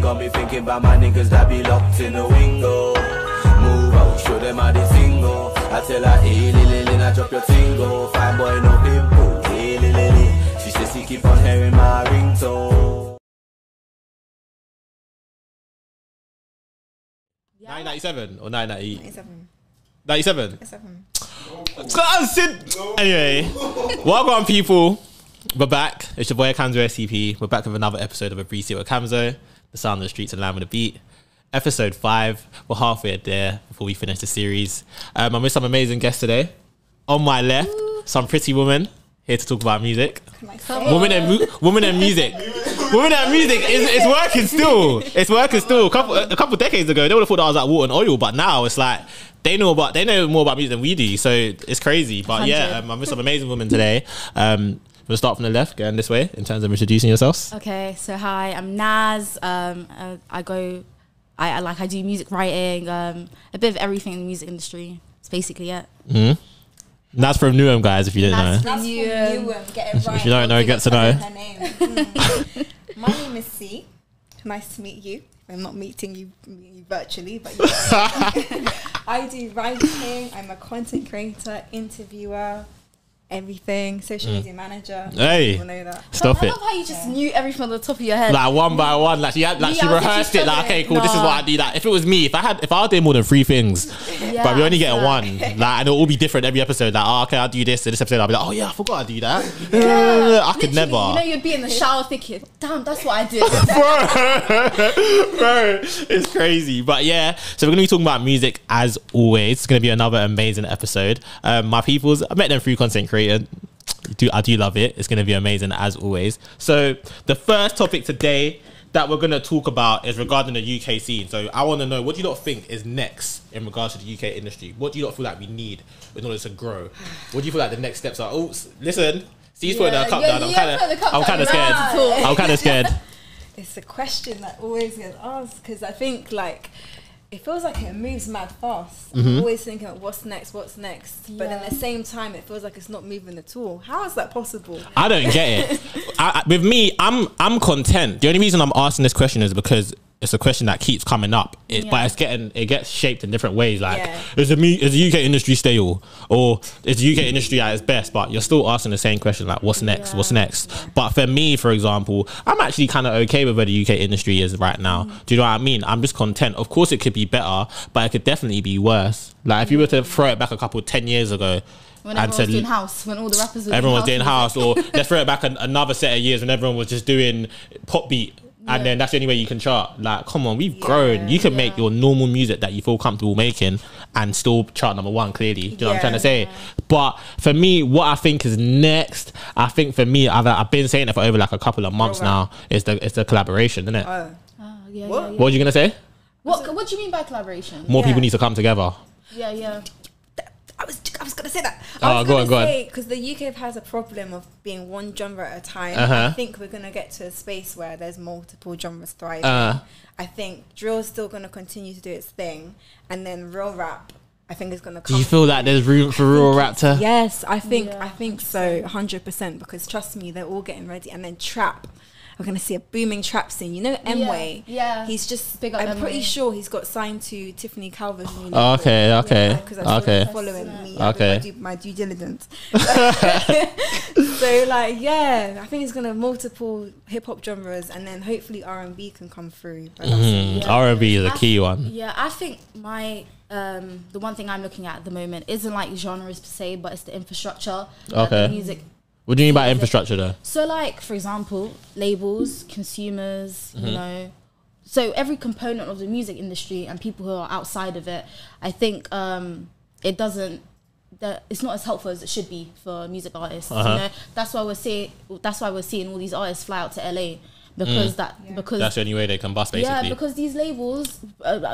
got me thinking about my niggas that be locked in the window. Move out, show them how they single. I tell her, hey, lily, I drop your tingle. Fine boy, no pimple, hey, lily. She says she keep on hearing my ringtone. 1997 or 1998? 97. 97? Anyway, welcome on, people. We're back. It's your boy Kamzo SCP. We're back with another episode of A Brief Seat with Kamzo, the sound of the streets and land with a beat. Episode 5. We're halfway there before we finish the series. I'm with some amazing guests today. On my left, some pretty woman here to talk about music. Woman and music. Woman and music is working still. It's working still. A couple decades ago, they would have thought that I was like water and oil, but now it's like they know more about music than we do. So it's crazy. But 100. Yeah, I'm with some amazing women today. We'll start from the left, going this way in terms of introducing yourselves. Okay, so hi, I'm Naz. I do music writing, a bit of everything in the music industry. It's basically it. NazFromNewham, guys, if you didn't know. NazFromNewham, get it right. If you don't know, get to know. Her name. My name is C. Nice to meet you. I'm not meeting you virtually, but I do writing. I'm a content creator, interviewer, everything, social media manager. Hey, people know that. Stop it. I love how you just knew everything on the top of your head, like one by one. Like she rehearsed it. Like, okay, cool. This is what I do. Like if it was me, if I was doing more than 3 things, but we only get one. Like, and it'll all be different every episode. Like, oh, okay, I'll do this. In this episode, I'll be like, oh yeah, I forgot I do that. I could never. You know, you'd be in the shower thinking, damn, that's what I did. Bro, it's crazy. But yeah, so we're gonna be talking about music as always. It's gonna be another amazing episode. My peoples, I met them through content creation. I do love it. It's going to be amazing as always. So the first topic today that we're going to talk about is regarding the UK scene. So I want to know, what do you lot think is next in regards to the UK industry? What do you lot feel like we need in order to grow? What do you feel like the next steps are? Oh, listen, Steve's putting her cup down. I'm kind of scared. I'm kind of scared. It's a question that always gets asked because I think like it feels like it moves mad fast. I'm always thinking, what's next? But at the same time, it feels like it's not moving at all. How is that possible? I don't get it. With me, I'm content. The only reason I'm asking this question is because it's a question that keeps coming up. But it gets shaped in different ways. Like, is the UK industry stale, or is the UK industry at its best? But you're still asking the same question, like, what's next? What's next? But for me, for example, I'm actually kind of okay with where the UK industry is right now. Do you know what I mean? I'm just content. Of course, it could be better, but it could definitely be worse. Like, if you were to throw it back 10 years ago, when everyone was doing house, when all the rappers were everyone was doing house, or let's throw it back another set of years when everyone was just doing pop beat. And then that's the only way you can chart. Like, come on, we've grown. You can make your normal music that you feel comfortable making and still chart #1, clearly. Do you know what I'm trying to say? But for me, what I think is next, I think for me, I've been saying it for over like a couple of months now, it's the collaboration, isn't it? What were you going to say? What do you mean by collaboration? More people need to come together. Yeah. I was gonna say that. Go on. Because the UK has a problem of being one genre at a time. I think we're gonna get to a space where there's multiple genres thriving. I think drill's still gonna continue to do its thing, and then real rap, I think, is gonna come. Do you feel like there's room for real rap to? Yes, I think so, 100%. Because trust me, they're all getting ready, and then trap. We're gonna see a booming trap scene. You know, M-Way. Yeah. He's just. Big up I'm M-Way. pretty sure he's got signed to Tiffany Calver's new Oh, okay. Because I saw following me. I do my due diligence. So like, yeah, I think it's gonna have multiple hip hop genres, and then hopefully R&B can come through. R&B is a key one. Yeah, I think the one thing I'm looking at the moment isn't like genres per se, but it's the infrastructure. Okay. The music. What do you mean by infrastructure though? So like, for example, labels, consumers, you know, so every component of the music industry and people who are outside of it, I think it's not as helpful as it should be for music artists. You know, that's why we're seeing all these artists fly out to LA. Because that's the only way they can bust, basically. Yeah, because these labels,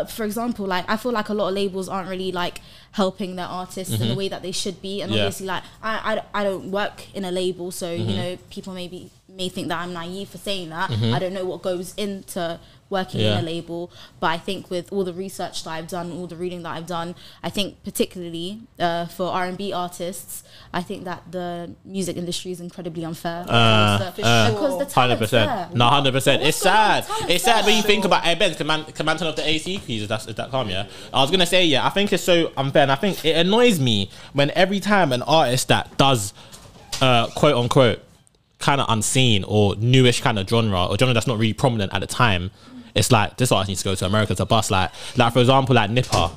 for example, like I feel like a lot of labels aren't really like helping their artists in the way that they should be, and obviously, like I don't work in a label, so you know, people may may think that I'm naive for saying that. I don't know what goes into working in a label, but I think with all the research that I've done, all the reading that I've done, I think particularly for R&B artists, I think that the music industry is incredibly unfair because the talent's there. No, 100%. It's sad. It's sad when you think about. Hey Ben, can man turn off the AC, please? Is that calm? Yeah. I was gonna say I think it's so unfair, and I think it annoys me when every time an artist that does quote unquote kind of unseen or newish kind of genre or genre that's not really prominent at the time, it's like this artist needs to go to America to bust. Like for example, like Nipper.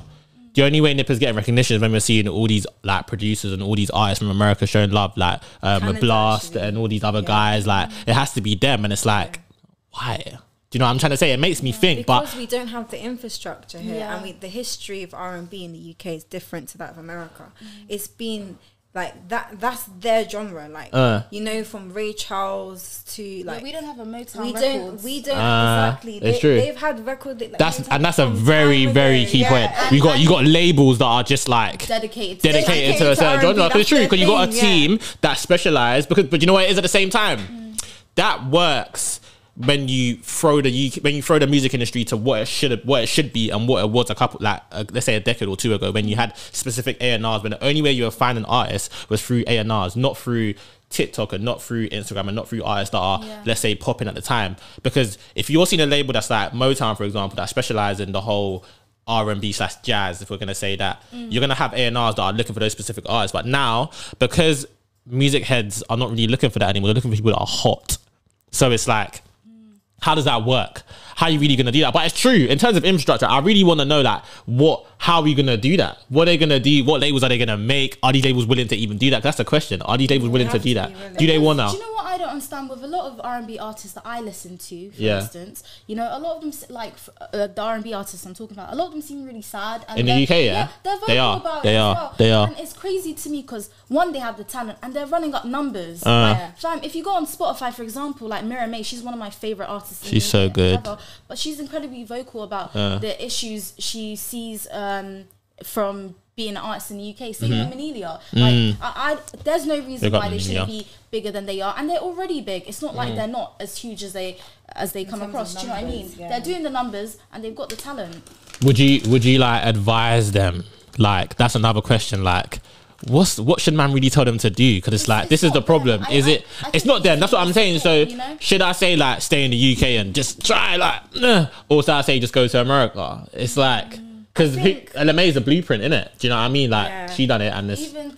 The only way Nipper's getting recognition is when we're seeing all these like producers and all these artists from America showing love, like Blast and all these other guys. Like it has to be them, and it's like, why? Do you know what I'm trying to say? It makes me think, because but we don't have the infrastructure here, and the history of R&B in the UK is different to that of America. It's been like that's their genre, like you know, from Ray Charles to like we don't have a Motown we don't exactly. It's true. They've had record like, that's a very key point. You got labels that are just like dedicated to a certain genre. Because it's true, because you got a team that specialize. But you know what it is at the same time, that works. When you throw the music industry to what it should be and what it was a couple let's say a decade or two ago, when you had specific A&Rs, when the only way you were finding artists was through A&Rs, not through TikTok and not through Instagram and not through artists that are let's say popping at the time. Because if you're seeing a label that's like Motown, for example, that specialize in the whole R&B/jazz, if we're gonna say that, you're gonna have A&Rs that are looking for those specific artists. But now, because music heads are not really looking for that anymore, they're looking for people that are hot. So it's like, how does that work? How are you really going to do that? But it's true, in terms of infrastructure, I really want to know that how are we going to do that? What are they going to do? What labels are they going to make? Are these labels willing to even do that? That's the question. Are these labels willing to do that? Do they want to? Do you know what I don't understand with a lot of R&B artists that I listen to, for instance, you know, a lot of them, like the R&B artists I'm talking about, a lot of them seem really sad. And in the UK, they're vocal about it as well. And it's crazy to me because one, they have the talent and they're running up numbers. If you go on Spotify, for example, like Mira May, she's one of my favorite artists. She's so good. Ever, but she's incredibly vocal about the issues she sees from being an artist in the UK. Same with Manelia. Like, there's no reason why they shouldn't be bigger than they are, and they're already big. It's not like they're not as huge as they come across. Do you know what I mean? They're doing the numbers and they've got the talent. Would you like advise them? Like, that's another question. Like, what should man really tell them to do? Because it's like, this is the problem. It's not them. That's what I'm saying. So should I say like stay in the UK and just try like, or should I say just go to America? It's like, because LMA is a blueprint, innit? Do you know what I mean? Like she done it, and this even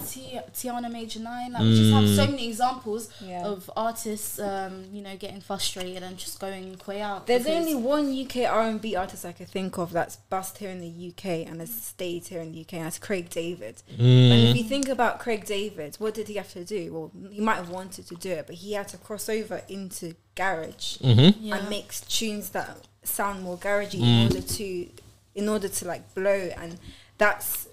Tiana Major 9. Like we just have so many examples of artists, you know, getting frustrated and just going way out. There's only one UK R&B artist I could think of that's bust here in the UK and has stayed here in the UK, and that's Craig David. And if you think about Craig David, what did he have to do? Well, he might have wanted to do it, but he had to cross over into garage and make tunes that sound more garagey in order to like blow, and that's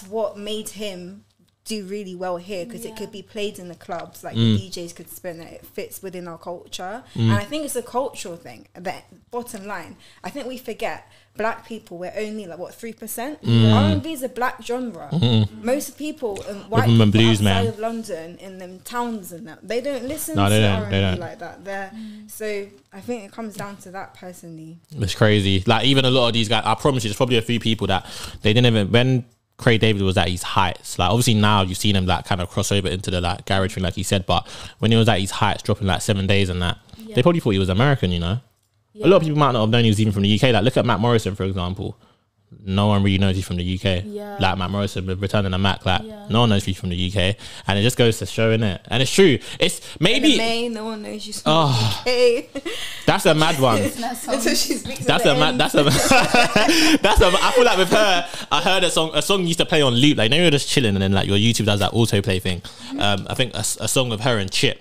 what made him do really well here, because it could be played in the clubs, like the DJs could spin it. It fits within our culture, and I think it's a cultural thing. But bottom line, I think we forget black people. We're only like 3%. R&B is a black genre. Most people, white people blues, outside of London, in them towns and that, they don't listen to R&B like that. So I think it comes down to that personally. It's crazy. Like even a lot of these guys, I promise you, there's probably a few people that they didn't even when Craig David was at his heights. Like obviously now you've seen him like kind of cross over into the like garage thing, like he said. But when he was at his heights, dropping like 7 days and that, they probably thought he was American. You know, a lot of people might not have known he was even from the UK. Like look at Matt Morrison, for example. No one really knows he's from the UK. Like Matt Morrison with Returning the Mac, like no one knows he's from the UK, and it just goes to show, innit? And it's true. It's maybe no one knows she's from the UK. That's a mad one. That's a I feel like with her, I heard a song used to play on loop. Like, you know, you're just chilling and then like your YouTube does that autoplay thing. I think a song with her and Chip.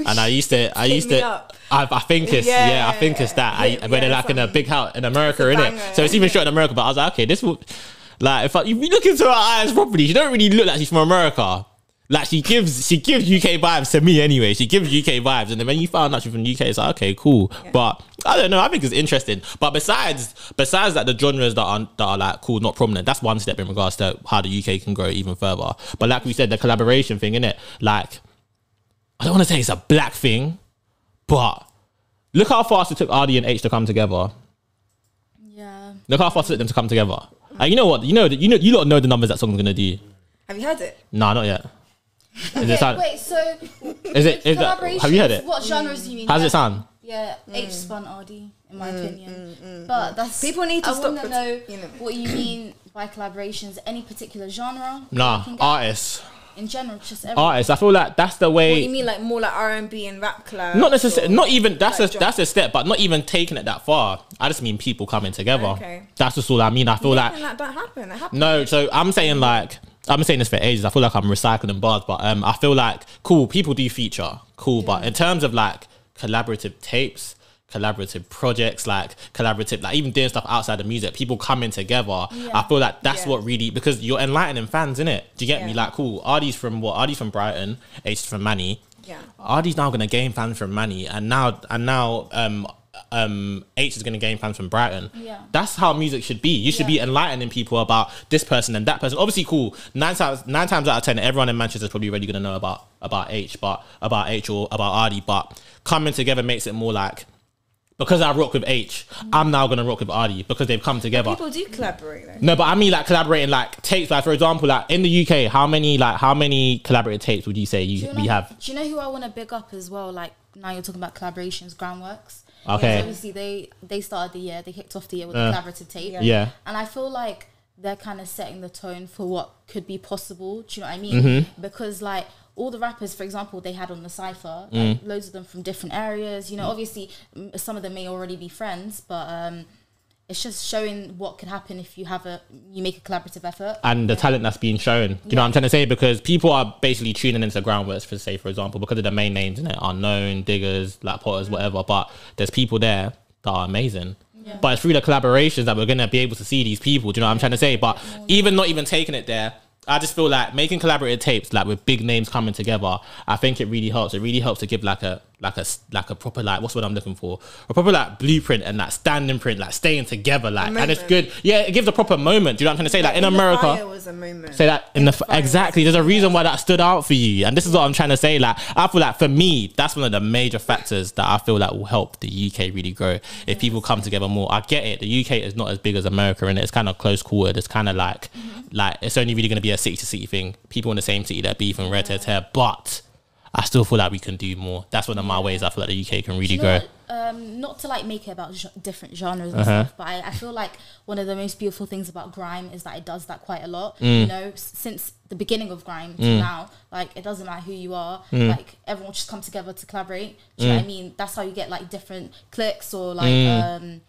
And I used to I think it's that where they're like in a big house in America, innit? So it's even shot in America, but I was like, okay, this will like, if you look into her eyes properly, she don't really look like she's from America. Like she gives UK vibes to me anyway. She gives UK vibes, and then when you found out she's from the UK, it's like, okay, cool. But I don't know, I think it's interesting. But besides like the genres that are like cool, not prominent, that's one step in regards to how the UK can grow even further. But like we said, the collaboration thing, innit? Like I don't want to say it's a black thing, but look how fast it took Ardy and H to come together. Yeah. Look how fast it took them to come together. You know what? You lot know the numbers that song's gonna do. Have you heard it? Nah, not yet. Wait, so have you heard it? What genres do you mean? How does it sound? Yeah, H spun Ardy, in my opinion. But that's people need to stop. I know what you mean by collaborations. Any particular genre? Nah, artists. In general, just everything. Artists. I feel like that's the way. What you mean, like more like R&B and rap collabs? Not necessarily. Not even. That's a step, but not even taking it that far. I just mean people coming together. Okay. That's just all I mean. I feel like that don't happen. That happens. No, so I'm saying like. I've been saying this for ages. I feel like I'm recycling bars, but I feel like cool people do feature, cool. But in terms of like collaborative tapes, collaborative projects, like collaborative, like even doing stuff outside of music, people coming together. I feel like that's what really, because you're enlightening fans, innit? Do you get me? Like, cool. Ardy's from what? Ardy's from Brighton. H is from Manny. Yeah. Ardy's now gonna gain fans from Manny, and now H is going to gain fans from Brighton. Yeah. That's how music should be. You should be enlightening people about this person and that person. Obviously, cool. 9 times out of 10, everyone in Manchester is probably already going to know about H or about Ardy. But coming together makes it more like, because I rock with H, I'm now going to rock with Ardy because they've come together. But people do collaborate though. No, but I mean like collaborating like tapes. Like for example, like in the UK, how many collaborative tapes would you say we have? Do you know who I want to big up as well? Like now you're talking about collaborations, Groundworks. Okay. Obviously they started the year, they kicked off the year with a collaborative tape. Yeah. And I feel like they're kind of setting the tone for what could be possible. Do you know what I mean? Because like all the rappers, for example, they had on the cypher, like loads of them from different areas. You know, obviously some of them may already be friends, but it's just showing what could happen if you make a collaborative effort. And the talent that's being shown. You know what I'm trying to say? Because people are basically tuning into Groundworks, for example, because of the main names in it, Unknown, Diggers, like Potters, whatever. But there's people there that are amazing. Yeah. But it's through the collaborations that we're going to be able to see these people. Do you know what I'm trying to say? But not even taking it there, I just feel like making collaborative tapes, like with big names coming together, I think it really helps. It really helps to give like a proper, like, what's what I'm looking for? A proper like blueprint and like standing print, like staying together, like, and it's good. Yeah, it gives a proper moment. Do you know what I'm trying to say? Like in America, fire was a moment. Say that exactly. There's a reason why that stood out for you, and this is what I'm trying to say. Like I feel like for me, that's one of the major factors that I feel like will help the UK really grow if people come together more. I get it. The UK is not as big as America, and it's kind of close quartered. It's kind of like it's only really going to be a city to city thing. People in the same city that beef and red tear, but I still feel like we can do more. That's one of my ways I feel like the UK can really grow. Not to like make it about different genres and stuff, but I feel like one of the most beautiful things about grime is that it does that quite a lot. You know, since the beginning of grime to now, like it doesn't matter who you are, like everyone just come together to collaborate. Do you know what I mean? That's how you get like different cliques or like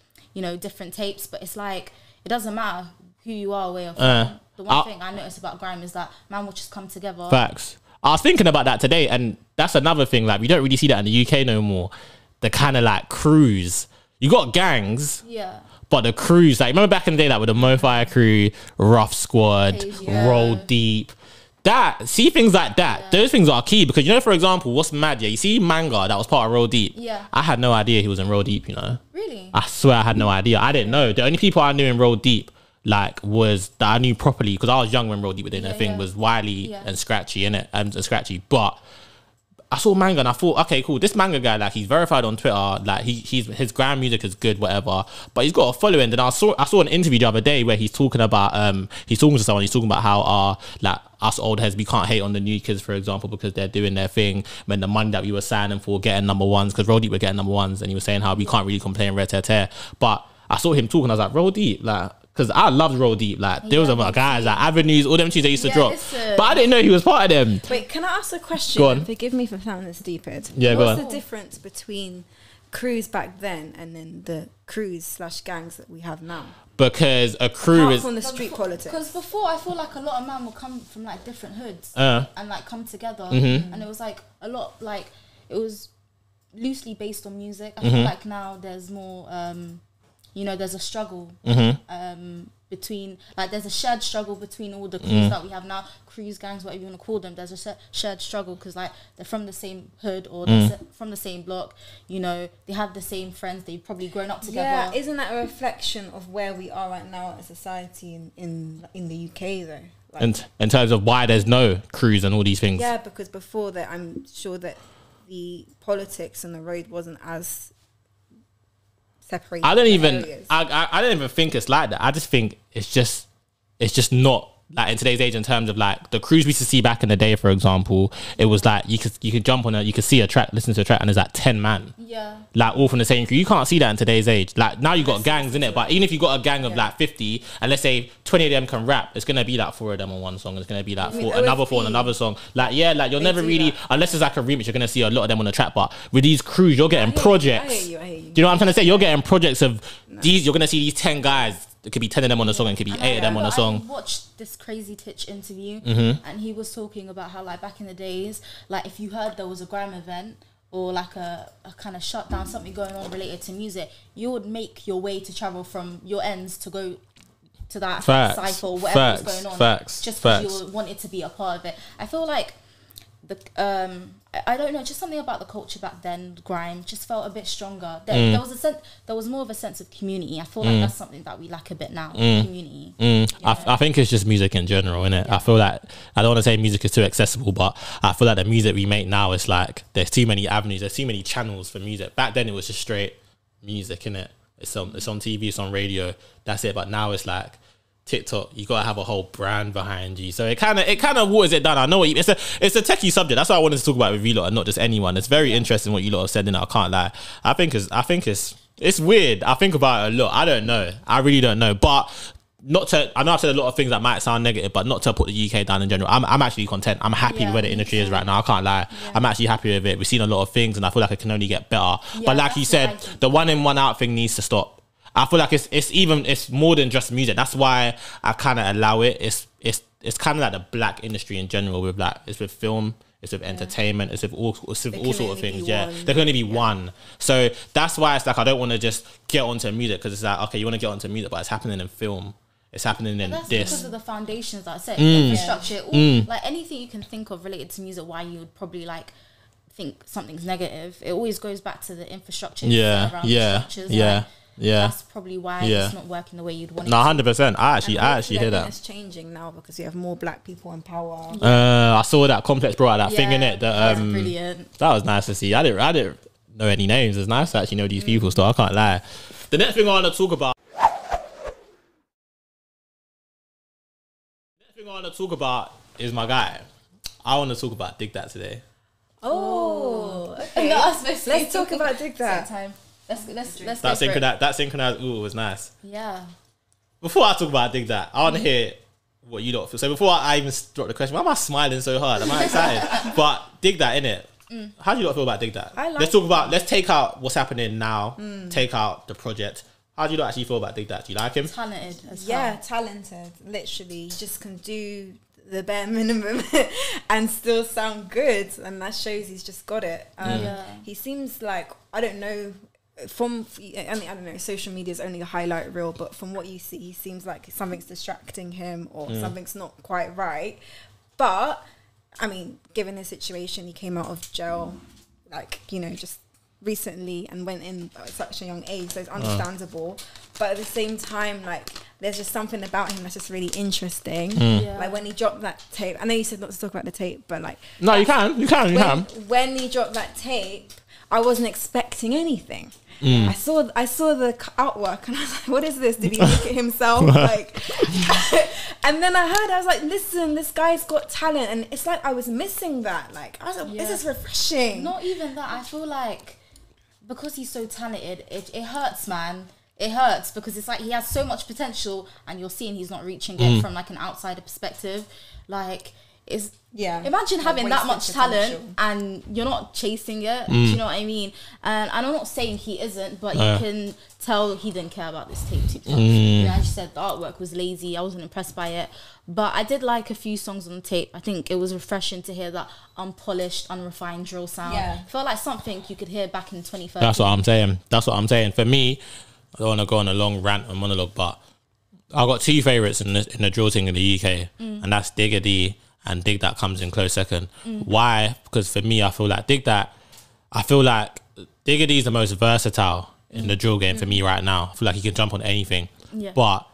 different tapes. But it's like it doesn't matter who you are, where you're from. The one thing I noticed about grime is that man will just come together. Facts. I was thinking about that today, and that's another thing. Like we don't really see that in the UK no more. The kind of like crews. You got gangs, but the crews. Like remember back in the day, like with the MoFire crew, Rough Squad, Roll Deep. Things like that. Those things are key because you know, for example, what's mad? Yeah, you see Manga that was part of Roll Deep. Yeah, I had no idea he was in Roll Deep. You know, really? I swear I had no idea. I didn't know. The only people I knew in Roll Deep, like, was that I knew properly because I was young when Roll Deep were doing their thing, was Wiley and Scratchy, innit? And Scratchy. But I saw Manga and I thought, okay, cool, this Manga guy, like, he's verified on Twitter, like, his grand music is good, whatever, but he's got a following. And I saw an interview the other day where he's talking about he's talking to someone, he's talking about how like us old heads, we can't hate on the new kids, for example, because they're doing their thing when the money that we were signing for getting number ones, because Roll Deep were getting number ones, and he was saying how we can't really complain red tear. But I saw him talking, I was like, Roll Deep, like, because I loved Roll Deep. Like, there was other guys, like Avenues, all them tunes they used to drop. But I didn't know he was part of them. Wait, can I ask a question? Go on. Forgive me for sounding this stupid. Yeah, go on. What's the difference between crews back then and then the crews / gangs that we have now? Because a crew Apart is... from the street politics. Because before, I feel like a lot of men will come from like different hoods and like come together. And it was like a lot, like, it was loosely based on music. I feel like now there's more... there's a struggle between, like, there's a shared struggle between all the crews that we have now, crews, gangs, whatever you want to call them. There's a shared struggle because, like, they're from the same hood or they're from the same block. You know, they have the same friends. They've probably grown up together. Yeah, isn't that a reflection of where we are right now as a society in the UK though? Like, in terms of why there's no crews and all these things. Yeah, because before that, I'm sure that the politics and the road wasn't as separated. I don't even think it's like that. I just think it's just not like in today's age in terms of like the crews we used to see back in the day, for example. It was like you could jump on it, you could see a track, listen to a track, and there's like 10 man. Yeah. Like all from the same crew. You can't see that in today's age. Like now you got gangs in it, but even if you got a gang of like 50, and let's say 20 of them can rap, it's gonna be like 4 of them on one song. It's gonna be like another 4 on another song. Like like you'll never really, unless it's like a remix, you're gonna see a lot of them on the track. But with these crews, you're getting projects. I hear you. Do you know what I'm trying to say? You're getting projects of these. You're gonna see these 10 guys. It could be 10 of them on the song and it could be 8 of them on the song. I watched this Crazy Titch interview and he was talking about how like back in the days, like if you heard there was a grime event or like a kind of shutdown, something going on related to music, you would make your way to travel from your ends to go to that cypher or whatever was going on. Just because you wanted to be a part of it. I feel like I don't know, just something about the culture back then, grime, just felt a bit stronger. There was more of a sense of community. I feel like that's something that we lack a bit now, community. Yeah. I think it's just music in general, innit? Yeah. I feel like, I don't want to say music is too accessible, but I feel like the music we make now is like, there's too many avenues, there's too many channels for music. Back then it was just straight music, innit? It's on TV, it's on radio, that's it. But now it's like, TikTok, you gotta have a whole brand behind you, so it kind of waters it down. I know what it's a techie subject. That's why I wanted to talk about it with you lot and not just anyone. It's very interesting what you lot have said in it. I can't lie. I think it's weird. I think about it a lot. I don't know. I really don't know. But I know I've said a lot of things that might sound negative, but not to put the UK down in general. I'm actually content. I'm happy with where the industry is right now. I can't lie. Yeah. I'm actually happy with it. We've seen a lot of things, and I feel like it can only get better. Yeah, but like you said, the one in one out thing needs to stop. I feel like it's more than just music. That's why I kind of allow it. It's kind of like the black industry in general. With like, it's with film, it's with entertainment, it's with all sorts of things. Yeah, there can only be one. So that's why it's like I don't want to just get onto music, because it's like, okay, you want to get onto music, but it's happening in film. It's happening in that's this. Because of the foundations that I said, infrastructure, like anything you can think of related to music. Why you would probably like think something's negative? It always goes back to the infrastructure. That's probably why it's not working the way you'd want it. No, 100%. I actually hear that. It's changing now because you have more black people in power. I saw that Complex brought out that thing in it. That was brilliant. That was nice to see. I didn't know any names. It's nice to actually know these people. So I can't lie. The next thing I want to talk about is my guy. I want to talk about Digdat today. Oh, okay. Let's talk about Digdat. Let's that synchronized was nice. Yeah. Before I talk about Digdat, I want to hear what you lot feel. So before I even drop the question, why am I smiling so hard? Am I excited? But Digdat, innit? How do you lot feel about Digdat? Let's take out what's happening now. Take out the project. How do you lot actually feel about Digdat? Do you like him? Talented as hell. Talented. Literally, he just can do the bare minimum and still sound good, and that shows he's just got it. He seems like, I don't know, I don't know, social media is only a highlight reel, but from what you see, he seems like something's distracting him or something's not quite right. But I mean, given the situation, he came out of jail just recently and went in at such a young age, so it's understandable. But at the same time, like, there's just something about him that's just really interesting. Like when he dropped that tape, I know you said not to talk about the tape, but like, no, you can. When he dropped that tape, I wasn't expecting anything. I saw the artwork and I was like, what is this? Did he make it himself? Like, and then I was like, listen, this guy's got talent, and it's like I was missing that. Like, I was like, this is refreshing. Not even that. I feel like because he's so talented, it hurts, man. It hurts because it's like he has so much potential, and you're seeing he's not reaching it from like an outsider perspective. Like, imagine having that much talent and you're not chasing it. Do you know what I mean? And I'm not saying he isn't, but you can tell he didn't care about this tape too much. As you said, the artwork was lazy. I wasn't impressed by it, but I did like a few songs on the tape. I think it was refreshing to hear that unpolished, unrefined drill sound. It felt like something you could hear back in 2013. That's what I'm saying. For me, I don't want to go on a long rant or monologue, but I've got two favourites in the drill thing in the UK, and that's Digdat, and Digdat comes in close second. Why? Because for me, I feel like Digdat is the most versatile in the drill game for me right now. I feel like he can jump on anything. But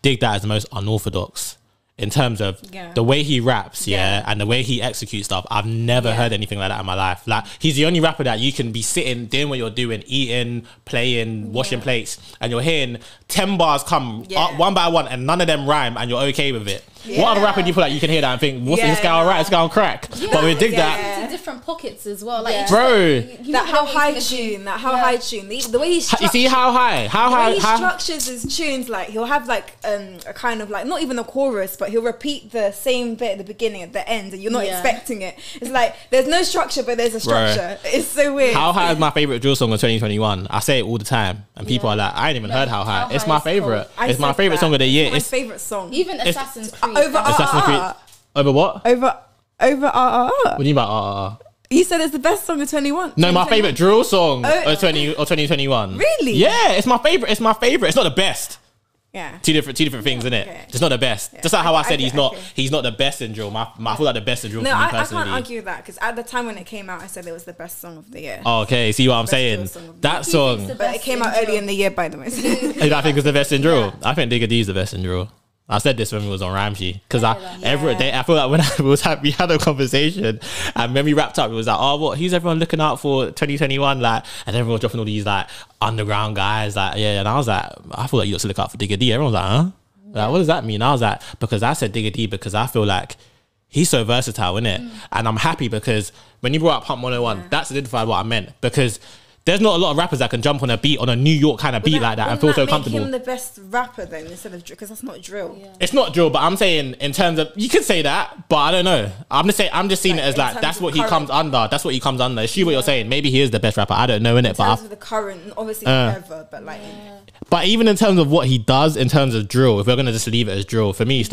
Digdat is the most unorthodox in terms of the way he raps, and the way he executes stuff. I've never heard anything like that in my life. Like, he's the only rapper that you can be sitting, doing what you're doing, eating, playing, washing plates, and you're hearing 10 bars come up one by one, and none of them rhyme, and you're okay with it. What other rapper do you feel like you can hear that and think, what's this guy alright, this guy on crack? But we dig that. Into different pockets as well. Like, bro, that how high tune, the way he you see how high, he structures his tunes, like he'll have like a kind of like, not even a chorus, but he'll repeat the same bit at the beginning, at the end, and you're not expecting it. It's like there's no structure, but there's a structure. It's so weird. How High is my favorite drill song of 2021. I say it all the time, and people are like, I ain't even heard How High. It's my favorite. It's my favorite song of the year. It's my favorite song. Even Assassin's Creed. Over what? Over RRR. What do you mean by RRR? You said it's the best song of 21. No, my favorite drill song of 2021. Really? Yeah, it's my favorite. It's my favorite. It's not the best. Yeah. Two different things, innit? Okay. It's not the best. Just like how I said he's not the best in drill. I feel like the best in drill for me personally. I can't argue with that, because at the time when it came out, I said it was the best song of the year. Oh, okay, see what I'm saying? That song. But it came out early in the year, by the way. I think it's the best in drill. I think Digdat is the best in drill. I said this when we was on Ramsey, because every day I feel like when we had a conversation, and when we wrapped up, it was like, oh, what? Who's everyone looking out for 2021? Like, and everyone was dropping all these like underground guys, like and I was like, I feel like you got to look out for Digdat. Everyone was like, huh? Like, what does that mean? I was like, because I said Digdat because I feel like he's so versatile, innit? And I'm happy because when you brought up Pump 101, that solidified what I meant, because there's not a lot of rappers that can jump on a beat, on a New York kind of beat like that and feel so comfortable. Make him the best rapper then, instead of drill, because that's not drill. Yeah. It's not drill, but I'm saying in terms of, you could say that, but I don't know. I'm just seeing it as like that's what he comes under. That's what he comes under. It's what you're saying. Maybe he is the best rapper. I don't know, innit? In terms of the current, obviously ever, but like. But even in terms of what he does in terms of drill, if we're gonna just leave it as drill, for me, he's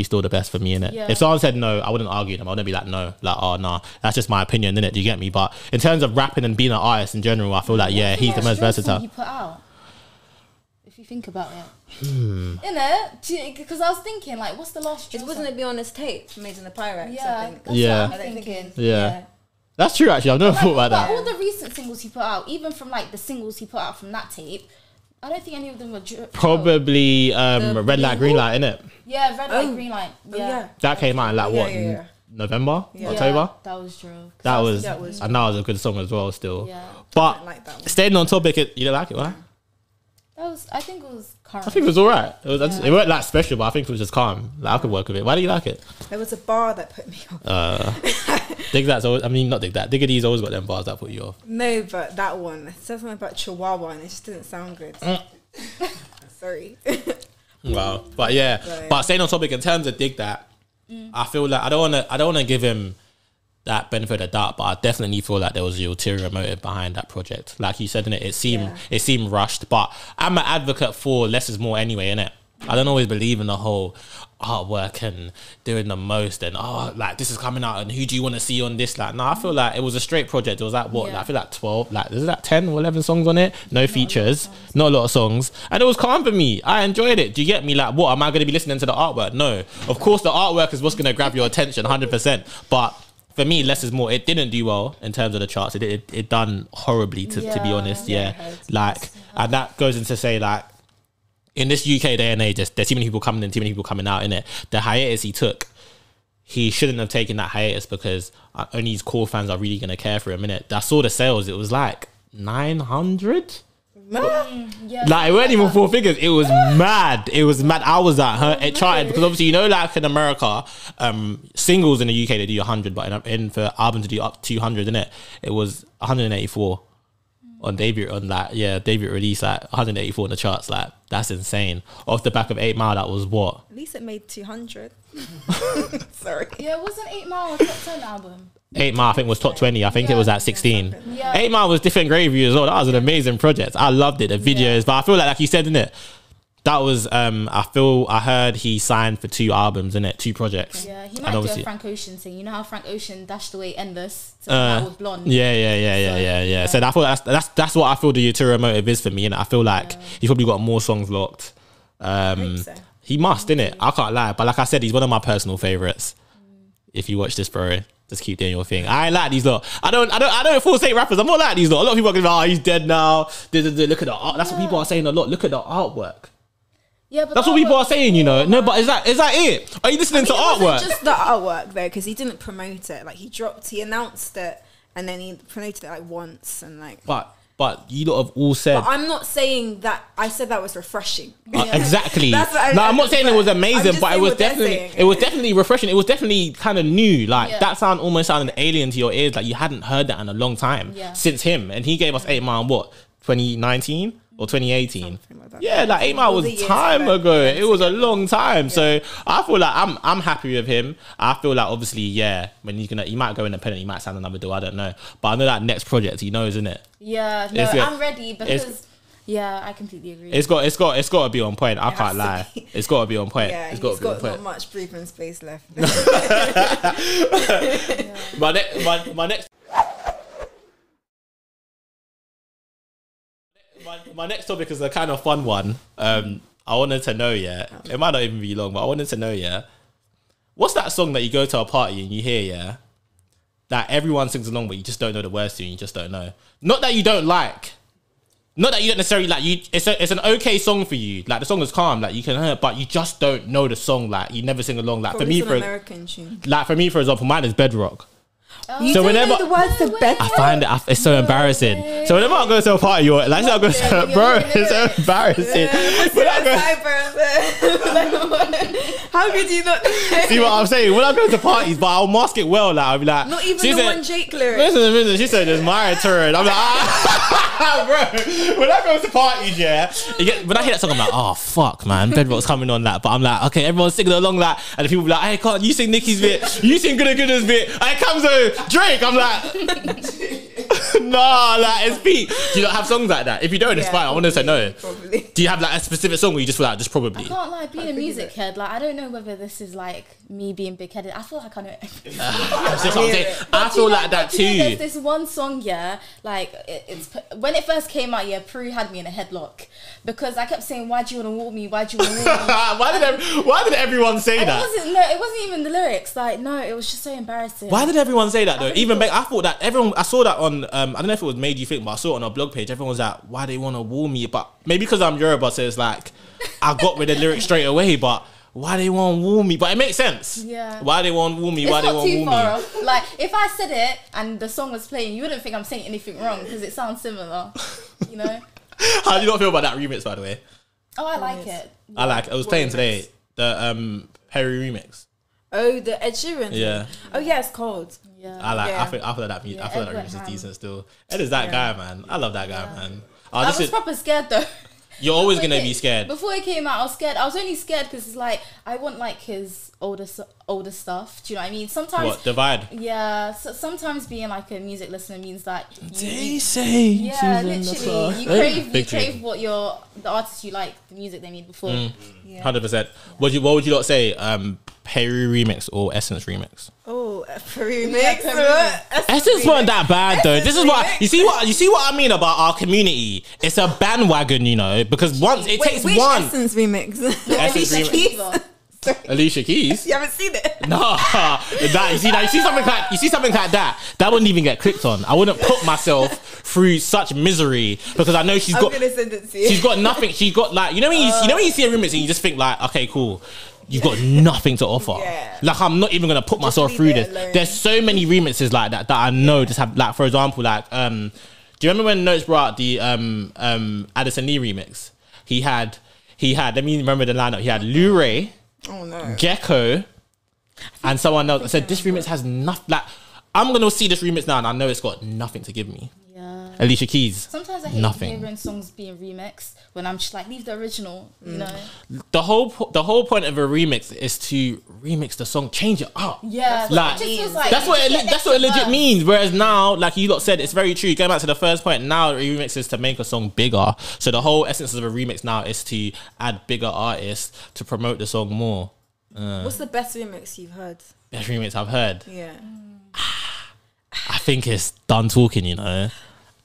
still the best for me, innit? Yeah. If someone said no, I wouldn't argue them. I wouldn't be like, no, like, oh nah, that's just my opinion, innit? Do you get me? But in terms of rapping and being an artist in general, I feel like he's the most versatile. He put out, if you think about it, innit? Because I was thinking, like, what's the last? Wasn't it Be Honest tape made in the Pyrex? Yeah, I think. Yeah. That's true, actually. I've never thought about that. All the recent singles he put out, even from like the singles he put out from that tape, I don't think any of them were probably Red Light, Green Light, innit? Yeah, Red Light, Green Light. Yeah. That came out in like what? November? October? That was drill. That was and that was a good song as well still. Yeah. But staying on topic, you don't like it, why? I think it was calm. I think it was alright. It wasn't like special, but I think it was just calm. Like, I could work with it. Why do you like it? There was a bar that put me off. Digdat's always, not Digdat. Diggady's always got them bars that put you off. No, but that one, it said something about Chihuahua and it just didn't sound good. Sorry. Wow. But yeah. But staying on topic, in terms of Digdat, I feel like I don't wanna give him that benefit of the doubt, but I definitely feel like there was the ulterior motive behind that project. Like you said, innit, it seemed rushed, but I'm an advocate for less is more anyway, innit? I don't always believe in the whole artwork and doing the most and like this is coming out and who do you want to see on this? Like, no, I feel like it was a straight project. It was like what? Like, I feel like 12, like there's like 10 or 11 songs on it, no features, not a lot of songs, and it was calm for me. I enjoyed it. Do you get me? Like, what am I going to be listening to the artwork? No, of course the artwork is what's going to grab your attention 100%, but for me, less is more. It didn't do well in terms of the charts. It done horribly to be honest. Like, and that goes into say like, in this UK day and age, there's too many people coming in, too many people coming out, innit? The hiatus he took, he shouldn't have taken that hiatus, because only his core fans are really going to care for him, innit? I saw the sales, it was like 900? Like, it weren't even 4 figures. It was mad. It was mad. I was like, it charted, because obviously, like in America, singles in the UK, they do 100, but for albums to do up 200, innit? It was 184. On debut release, like 184 in the charts, like that's insane. Off the back of 8 Mile, that was what? At least it made 200. Sorry. Yeah, wasn't 8 Mile a top 10 album? 8 Mile, I think, was top 20. I think it was at 16. 8 Mile was different gravy as well. That was an amazing project. I loved it, the videos, but I feel like you said, innit? That was I heard he signed for 2 albums, innit? 2 projects. Yeah, he might do a Frank Ocean thing. You know how Frank Ocean dashed away Endless with Blonde. Yeah. So I feel that's what I feel the ulterior motive is for me, and I feel like he's probably got more songs locked. He must, innit? I can't lie, but like I said, he's one of my personal favorites. If you watch this, bro, just keep doing your thing. I ain't like these lot. I don't forsake rappers. I'm not like these lot. A lot of people are going to be like, oh, he's dead now. Look at the art. That's what people are saying a lot. Look at the artwork. Yeah, but that's what people are saying, you know. No, but is that it? Are you listening to It artwork? wasn't just the artwork though, because he didn't promote it. Like he announced it, and then he promoted it like once, and like. But you lot have all said. But I'm not saying that. I said that was refreshing. Exactly. That's what I'm not saying it was amazing, but it was saying. definitely refreshing. It was definitely kind of new. Like that sound almost sounded alien to your ears. Like you hadn't heard that in a long time since him, and he gave us 8 Mile in what 2019 or 2018. Like yeah, like 8 Mile was time ago. It was a long time. Yeah. So I feel like I'm happy with him. I feel like obviously when he might go independent, he might sign another deal. I don't know, but I know that next project he knows, isn't it? Yeah, no, I'm ready because. Yeah, I completely agree. It's got to be on point. I can't lie. It's got to be on point. Yeah, it's got not much breathing space left. My next topic is a kind of fun one. I wanted to know, it might not even be long, but I wanted to know, what's that song that you go to a party and you hear, that everyone sings along, but you just don't know the words to, and you just don't know. Not that you don't like. Not that you don't necessarily like. It's an okay song for you. Like the song is calm. Like you can hear it, but you just don't know the song. Like you never sing along. Like probably for American tune. Like for me, for example, mine is Bedrock. You so whenever know the words to Bedrock, I find it's so embarrassing. So whenever I go to a party, it's so embarrassing. How could you not see what I'm saying? When I go to parties, but I'll mask it well. Like I'll be like, not even the one Jake lyric. Listen. She said it's my turn. I'm like, bro. When I go to parties, when I hear that song, I'm like, oh fuck, man, Bedrock's coming on that. But I'm like, okay, everyone's singing along that, and the people be like, hey, can't you sing Nicki's bit? You sing Goodest bit. Hey, Kamzo, Drake. I'm like, nah, like it's Pete. Do you not have songs like that? If you don't, it's fine. I wanted to know. Probably. Do you have like a specific song where you just feel like just probably? I can't like being a music head. Like I don't know whether this is like me being big headed. I feel like I know everything. That's what I'm saying. I feel like that too. There's this one song, like it's when it first came out, Prue had me in a headlock because I kept saying, "Why do you want to walk me? Why do you want to walk me?" Why did everyone say that? It wasn't even the lyrics. Like no, it was just so embarrassing. Why did everyone say that though? Even I thought that everyone. I saw that on. I don't know if it was Made You Think, but I saw it on a blog page. Everyone was like, "Why they want to woo me?" But maybe because I'm Yoruba, so it's like I got with the lyrics straight away. But why they want to woo me? But it makes sense. Yeah. Why they want to woo me? Why they want to woo me? Off. Like if I said it and the song was playing, you wouldn't think I'm saying anything wrong because it sounds similar. You know. How do you not feel about that remix, by the way? Oh, I like it. I like it. I was playing today the Perry remix. Oh, the Ed Sheeran. Yeah. Oh yeah, it's cold. Yeah. I feel like that music. I feel like that remix is decent still. Ed is that guy, man. I love that guy, man. I was proper scared though. You're always gonna be scared. Before it came out, I was scared. I was only scared because it's like I want like his older stuff. Do you know what I mean? Sometimes what divide? Yeah. So sometimes being like a music listener means that they say literally you crave what the artists you like, the music they made before. 100%. What would you not say? Perry remix or Essence remix? Oh, Perry remix. Essence weren't that bad though. This is what you see. What I mean about our community. It's a bandwagon, you know, because once it takes one Essence remix. Essence remix. Alicia Keys. You haven't seen it? No, you see something like that. That wouldn't even get clicked on. I wouldn't put myself through such misery because I know she's got nothing. She's got like you know when you see a remix and you just think like, okay, cool. You've got nothing to offer. Yeah. Like I'm not even gonna put myself through this. Alone. There's so many remixes like that I know just have like, for example, like do you remember when Notes brought out the Addison Lee remix? He had let me remember the lineup. He had Lou Ray, Gecko, and someone else. I said this remix has nothing. Like I'm gonna see this remix now and I know it's got nothing to give me. Yeah. Alicia Keys. Sometimes I hate hearing songs being remixed when I'm just like, leave the original, you know. The whole point of a remix is to remix the song, change it up. Yeah, like that's what it legit means. Whereas now, like you lot said, it's very true. Going back to the first point, now a remix is to make a song bigger. So the whole essence of a remix now is to add bigger artists to promote the song more. What's the best remix you've heard? Best remix I've heard? Yeah. I think it's Done Talking, you know.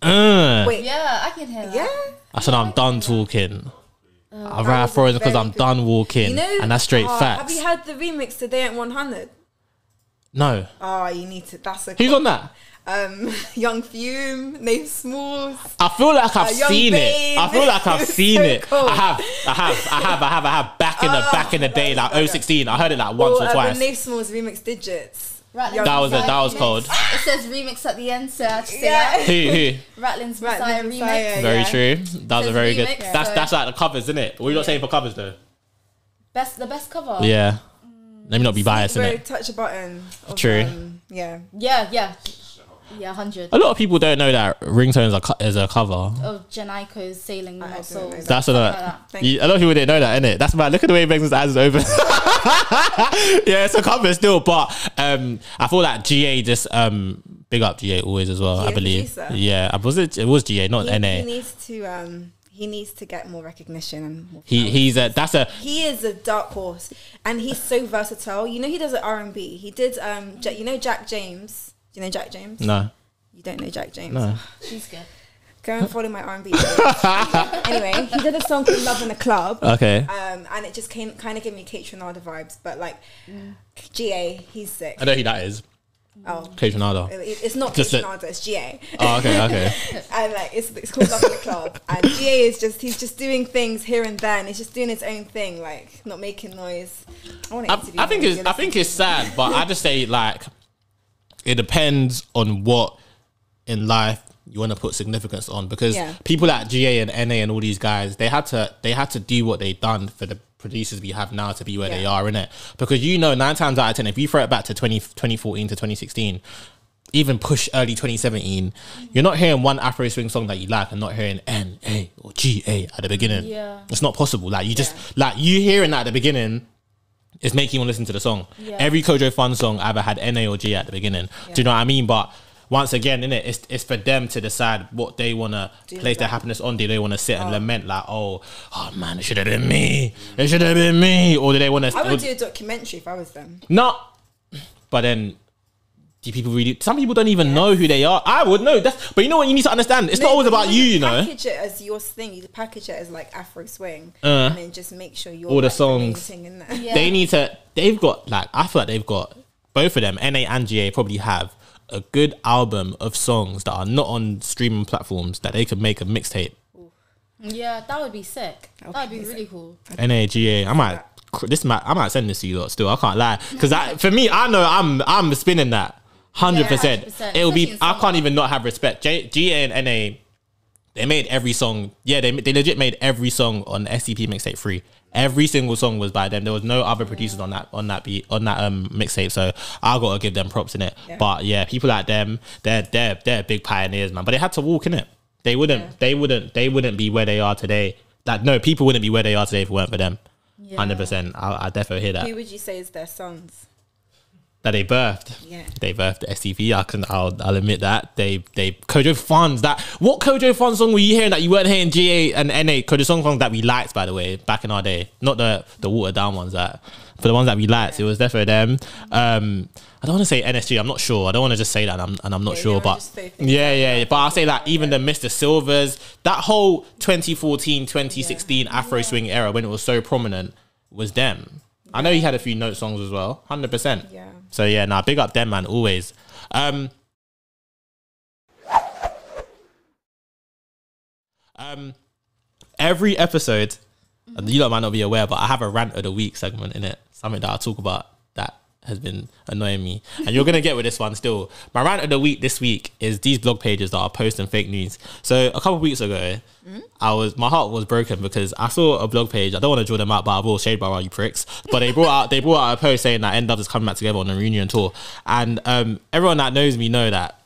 Wait, yeah, I can hear that. Yeah, I said I'm done talking. I ride for it because I'm done walking, you know, and that's straight facts. Have you heard the remix Today at 100? No. Oh, you need to. That's who's on that? Young Fume, Nave Smalls. I feel like I've Young seen Bane. it. I feel like I've It was seen so it. cool. I have. Back in the day, like 016. I heard it like once or The twice. Nave Smalls remix Digits. Rattling That was Messiah cold. remix. It says remix at the end, so I have to say Yeah. that. Who? Rattling's Messiah Rattling remix. Messiah. Very Yeah. true. That was a Says very good. remix, That's so- like the covers, isn't it? What are you not saying for covers though? The best cover. Yeah. Let me not be biased, Bro, innit? touch a button. Of, True. Yeah. Yeah. 100. A lot of people don't know that ringtones is a cover. Of Janaiko's Sailing I Not don't know Souls. that. That's Something a like that. Thank a lot of people didn't know that, innit? That's mad. Look at the way Meg's eyes is open. Yeah, it's a cover still, but I feel like GA just big up GA always as well. GA I believe. producer. Yeah, it was GA, not He NA. needs to get more recognition and more He is a dark horse, and he's so versatile. You know, he does an R&B. He did you know Jack James. Do you know Jack James? no. You don't know Jack James? No. She's good. Go and follow my R&B. Anyway, he did a song called Love in the Club. Okay. And it just kind of gave me Kate Trinada vibes, but like GA, he's sick. I know who that is. Oh, Kate Trinada. it's not Just Kate a- Trinada, it's GA. Oh, okay. And like it's called Love in the Club, and GA is he's just doing things here and there, and he's just doing his own thing, like not making noise. I want to interview I think him. it's sad, but I just say like it depends on what in life you want to put significance on, because Yeah. people like GA and NA and all these guys, they had to do what they done for the producers we have now to be where they are, innit? Because 9 times out of 10, if you throw it back to 2014 to 2016, even push early 2017, you're not hearing one Afro swing song that you like and not hearing NA or GA at the beginning. Yeah. It's not possible. Like you just like you hearing that at the beginning, it's making you want to listen to the song. Yeah. Every Kojo Fun song either had NA or G at the beginning. Do you know what I mean? But once again, innit, it's for them to decide what they want to place their happiness on. Do they want to sit and lament like, oh man, it should have been me. It should have been me. Or do they want to... I would do a documentary if I was them. No. But then... do people really... some people don't even know who they are. I would know. But you know what you need to understand? It's not always about you know. Package it as your thing. You package it as like Afro swing, and then just make sure you're all the like, main songs. thing in there. Yeah. They need to... they've got like... I feel like they've got... both of them, NA and GA, probably have a good album of songs that are not on streaming platforms that they could make a mixtape. Yeah, that would be sick. That would be really cool. NA, GA. I might send this to you lot still. I can't lie. Because for me, I know I'm spinning that. 100%. 100%. It'll be... Especially in I summer. can't even not have respect. GA and NA, they made every song... yeah, they legit made every song on SCP Mixtape 3. Every single song was by them. There was no other producers on that mixtape. So I gotta give them props in it. Yeah. But yeah, people like them, they're big pioneers, man. But they had to walk in it. They wouldn't be where they are today. Like no, people wouldn't be where they are today if it weren't for them. 100%. I definitely hear that. Who would you say is their sons? That they birthed. Yeah. They birthed the SCP. I'll admit that. They Kojo Funds. What Kojo Fun song were you hearing that you weren't hearing GA and NA? Kojo songs that we liked, by the way, back in our day. Not the watered down ones for the ones that we liked, it was definitely them. I don't want to say NSG, I'm not sure. I don't want to just say that and I'm not sure, but but I'll say that even the Mr. Silvers, that whole 2014, 2016 Afro swing era when it was so prominent was them. I know he had a few note songs as well, 100%. Yeah. So yeah, big up them, man, always. Every episode, and you lot might not be aware, but I have a rant of the week segment in it. Something that I talk about that has been annoying me. And you're going to get with this one still. My rant of the week this week is these blog pages that are posting fake news. So a couple of weeks ago, my heart was broken because I saw a blog page. I don't want to draw them out, but I will shade bar you pricks. But they brought out a post saying that N-Dubs is coming back together on a reunion tour. And everyone that knows me know that.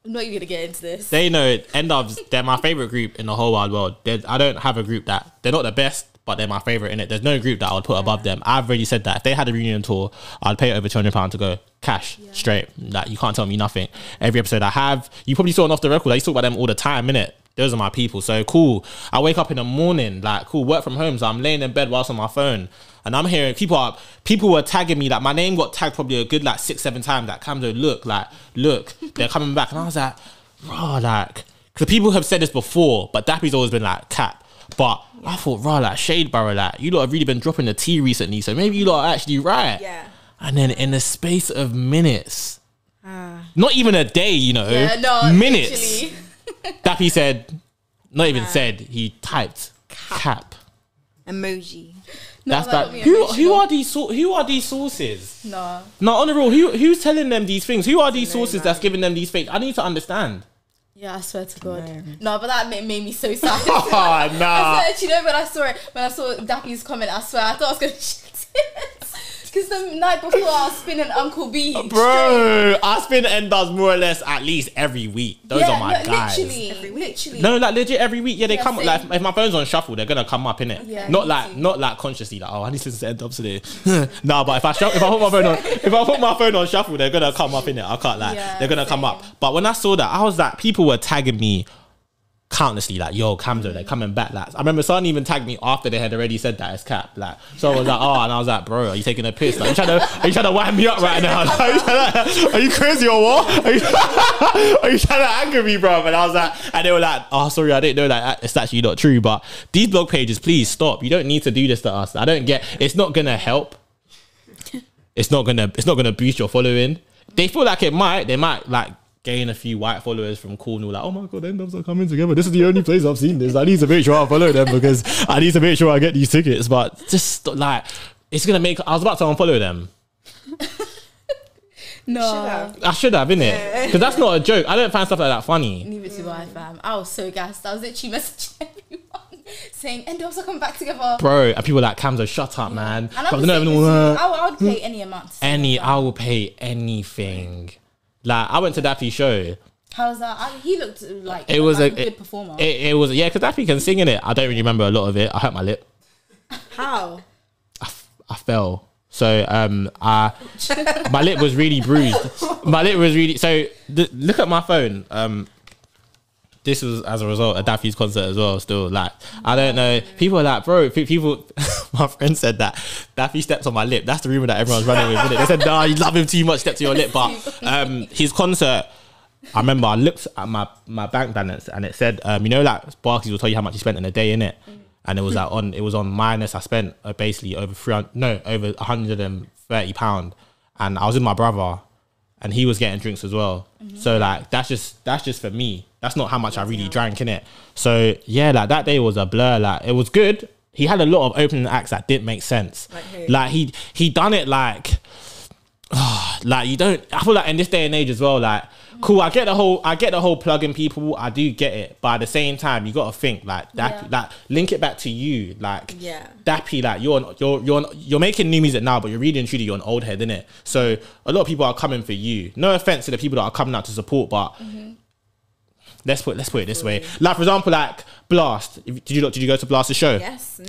I'm not even going to get into this. They know it. N-Dubs, they're my favorite group in the whole wide world. I don't have a group that... they're not the best, but they're my favorite in it. There's no group that I would put above them. I've already said that. If they had a reunion tour, I'd pay over £200 to go. Cash, straight. Like, you can't tell me nothing. Every episode I have... you probably saw it off the record. I used to talk about them all the time, innit? Those are my people. So cool. I wake up in the morning, like cool, work from home. So I'm laying in bed whilst on my phone. And I'm hearing people were tagging me. Like my name got tagged probably a good like 6-7 times. Like Kamzo, look, they're coming back. And I was like, bro, like, because people have said this before, but Dappy's always been like cap. But I thought, bro, like Shade Barrow, like you lot have really been dropping the tea recently. So maybe you lot are actually right. Yeah. And then in the space of minutes, Not even a day, you know. Yeah, no, minutes. literally. Dappy said, not even said, he typed cap. Emoji. That's that. Who are these sources? No. No, on the real, who's telling them these things? Who are these sources that's giving them these fakes? I need to understand. Yeah, I swear to God. No, but that made me so sad. Oh, nah. I swear, you know, when I saw Dappy's comment, I swear I thought I was gonna shit it. Because the night before I was spinning Uncle B. Bro, I spin N does more or less at least every week. Those are my guys. Literally. No, like legit every week. Yeah, they come same. like if my phone's on shuffle, they're gonna come up in it. Yeah, not like consciously like, oh, I need to listen to N dubs today. No, but if I put my phone on shuffle, they're gonna come up in it. I can't lie. They're gonna come up. But when I saw that, I was like, people were tagging me countlessly, like, yo, Kamzo, they're coming back. Like, I remember someone even tagged me after they had already said that it's cap. Like, so I was like, oh, and I was like, bro, are you taking a piss? Like, are you trying to wind me up right now? Like, are you crazy or what? Are you trying to anger me, bro? And I was like, and they were like, oh, sorry, I didn't know that it's actually not true. But these blog pages, please stop. You don't need to do this to us. I don't get. It's not gonna help. It's not gonna boost your following. They feel like it might. They might like gain a few white followers from Cornwall, like, oh my god, N-dubs are coming together. This is the only place I've seen this. I need to make sure I follow them because I need to make sure I get these tickets. But just like, it's gonna make. I was about to unfollow them. No, I should have, innit? Because that's not a joke. I don't find stuff like that funny. Neither do I, fam. I was so gassed. I was literally messaging everyone saying N-dubs are coming back together. Bro, and people like, Kamzo, shut up, man. And I would pay any amount. I will pay anything. Like, I went to Dappy's show. How's that? He looked like it was a good performer. It was, yeah, because Dappy can sing in it. I don't really remember a lot of it. I hurt my lip. How? I fell. So my lip was really bruised. My lip was really look at my phone. This was as a result of Daffy's concert as well. Still, like, I don't know. People are like, bro. People, my friend said that Daffy stepped on my lip. That's the rumor that everyone's running with. Isn't it? They said, nah, you love him too much. Stepped to your lip. But his concert, I remember I looked at my bank balance and it said, you know, like Barclays will tell you how much you spent in a day, innit? And it was like on minus. I spent basically over £130, and I was with my brother, and he was getting drinks as well. So like that's just for me. That's not how much I really drank, innit? So yeah, like that day was a blur. Like it was good. He had a lot of opening acts that didn't make sense. Like he done it like, like you don't. I feel like in this day and age as well, like. Cool, I get the whole plugging people. I do get it, but at the same time, you gotta think like that. Like link it back to you, like Dappy. Like you're making new music now, but you're really and truly you're an old head, innit? So a lot of people are coming for you. No offense to the people that are coming out to support, but let's put it this way. Like for example, like Blast. Did you go to Blast's show? Yes,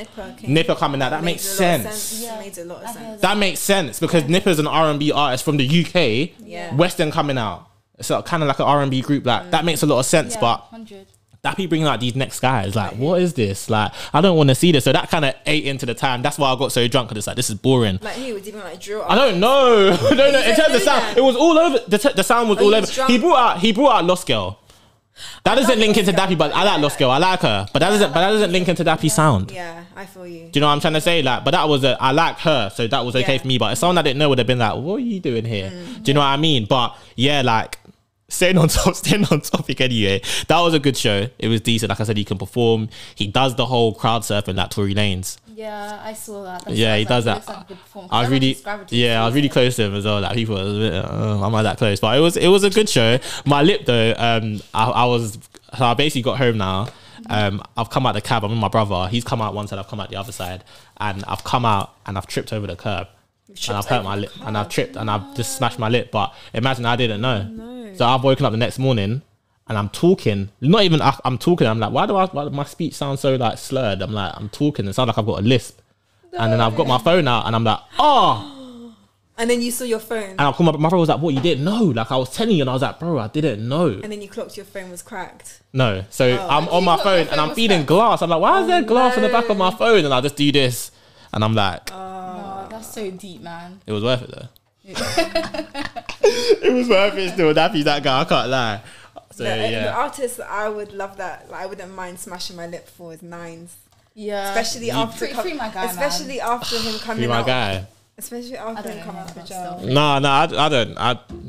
Nipper coming out. That makes sense. Yeah, made a lot of sense. That makes sense because Nipper's an R&B artist from the UK. Yeah, Western coming out. So kind of like an R&B group, like that makes a lot of sense. But 100. Dappy bringing out these next guys, like what is this? Like I don't want to see this. So that kind of ate into the time. That's why I got so drunk because it's like this is boring. Like he was even like drill. I don't know. No. In terms of sound, it was all over. The sound was all over. He brought out Lost Girl. That doesn't link into Dappy, but I like Lost Girl. I like her, but that doesn't link into Dappy's sound. Yeah, I feel you. Do you know what I'm trying to say? Like, but that was I like her, so that was okay for me. But if someone I didn't know would have been like, what are you doing here? Do you know what I mean? But yeah, like. Staying on topic anyway, that was a good show. It was decent. Like I said, he can perform. He does the whole crowd surfing like Tory Lanez. Yeah, I saw that. He does that. Like I was really close to him as well. Like people, I'm not that close, but it was a good show. My lip though, I basically got home now. I've come out the cab. I'm with my brother. He's come out one side. I've come out the other side, and I've come out and I've tripped over the curb. And I've hurt my lip, and I've tripped, and I've just smashed my lip. But imagine I didn't know. So I've woken up the next morning, and I'm talking. Not even I'm talking. I'm like, why do my speech sound so like slurred? I'm like, I'm talking. It sounds like I've got a lisp. And then I've got my phone out, and I'm like, oh. And then you saw your phone. And I called my brother. Was like, what, you didn't know? Like I was telling you, and I was like, bro, I didn't know. And then you clocked your phone was cracked. No. So I'm on my phone, and I'm feeding glass. I'm like, why is there glass on the back of my phone? And I just do this, and I'm like. That's so deep, man. It was worth it though. It was worth it still. Dappy's that guy, I can't lie. So the artist I would love that, like, I wouldn't mind smashing my lip for is Nines. Yeah. Especially after free my guy, especially man. after him coming my out. guy. Especially after you come out of jail. No, I don't.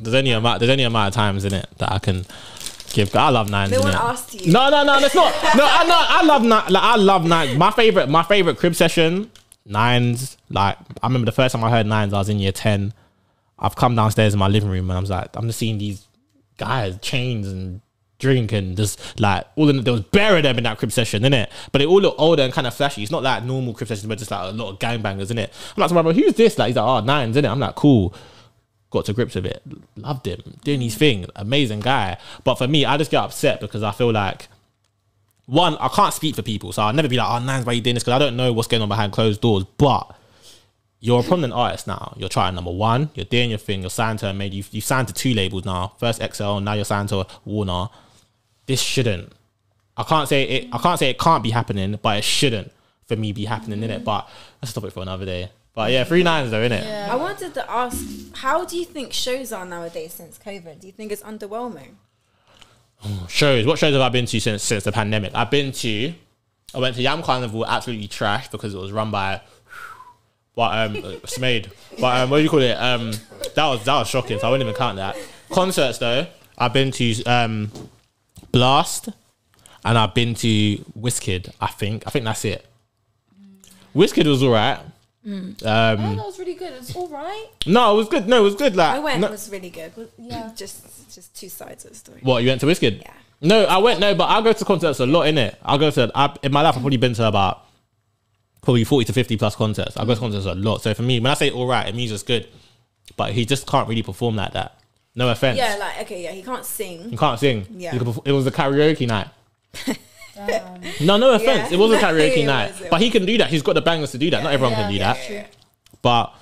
There's only amount of times in it that I can give. I love nines. No one asked you. No, that's not. No, I love nines. Like, I love nines. My favorite crib session, nines. Like, I remember the first time I heard nines, I was in year 10. I've come downstairs in my living room and I was like, I'm just seeing these guys, chains and drink and just like there was bare of them in that crib session, innit? But they all look older and kind of flashy. It's not like normal crib sessions, but just like a lot of gangbangers, innit? I'm like, to my brother, who's this? Like, he's like, oh, nines, innit? I'm like, cool. Got to grips with it. Loved him. Doing his thing. Amazing guy. But for me, I just get upset because I feel like, one, I can't speak for people. So I'll never be like, oh, nines, why you doing this? Because I don't know what's going on behind closed doors. But you're a prominent artist now. You're trying number one. You're doing your thing. You're signed to you signed to 2 labels now. First XL, now you're signed to Warner. This shouldn't. I can't say it can't be happening, but it shouldn't for me be happening, innit? But let's stop it for another day. But yeah, 3 nines though, innit? Yeah. I wanted to ask, how do you think shows are nowadays since COVID? Do you think it's underwhelming? Shows. What shows have I been to since the pandemic? I went to Yam Carnival, absolutely trash because it was run by Smade. But what do you call it? That was shocking, so I wouldn't even count that. Concerts though, I've been to Blast, and I've been to Wizkid. I think that's it. Wizkid was alright. That was really good. It's alright. No, it was good. No, it was good. Like, I went. It was really good. Yeah, just 2 sides of the story. What, you went to Wizkid? Yeah. No, I went. No, but I go to concerts a lot, innit? In my life, I've probably been to about 40 to 50 plus concerts. I go to concerts a lot. So for me, when I say alright, it means it's good. But he just can't really perform like that. No offense. Yeah, like, okay, yeah, he can't sing. He can't sing. Yeah. It was a karaoke night. No offense. Yeah. It was a karaoke night. But he can do that. He's got the bangers to do that. Yeah. Not everyone can do that. Yeah. But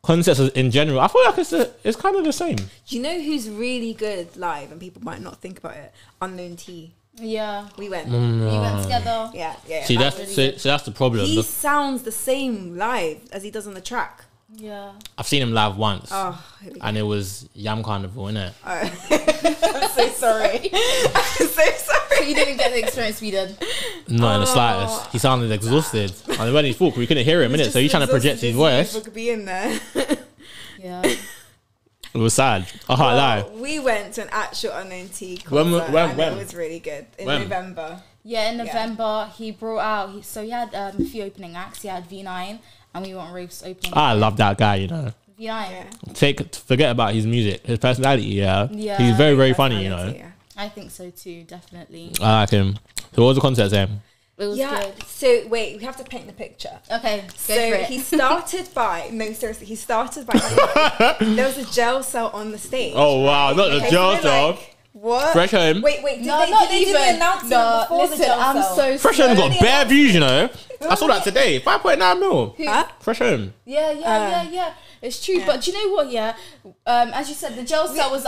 concerts in general, I feel like it's kind of the same. Do you know who's really good live, and people might not think about it? Unknown T. Yeah. We went. We went together. Yeah. See, that's the problem. He sounds the same live as he does on the track. Yeah. I've seen him live once. And it was Yam Carnival, innit? I'm so sorry. I'm so sorry. You didn't get the experience we did. Not in the slightest. He sounded exhausted. And when he's talking, we couldn't hear him, innit? So he's trying to project his voice. People could be in there. Yeah. It was sad. I can't lie. We went to an actual Unknown T concert. When? It was really good. In November. Yeah, in November, he brought out... he had a few opening acts. He had V9, and we went Rave's opening. I love that guy, you know. V9. Yeah. Forget about his music. His personality, yeah. He's very, very funny, you know. Yeah. I think so too, definitely. I like him. So what was the concert saying? It was good. So wait, we have to paint the picture. Okay, go so for it. He started by there was a jail cell on the stage. Oh wow, not the jail cell. Like, what? Fresh Home. Wait, did they do the announcement before the jail I'm cell? so Fresh Home got bare views, you know. I saw that today. 5.9 mil. Huh? Fresh Home. Yeah. It's true, but do you know what? Yeah, as you said, the jail cell was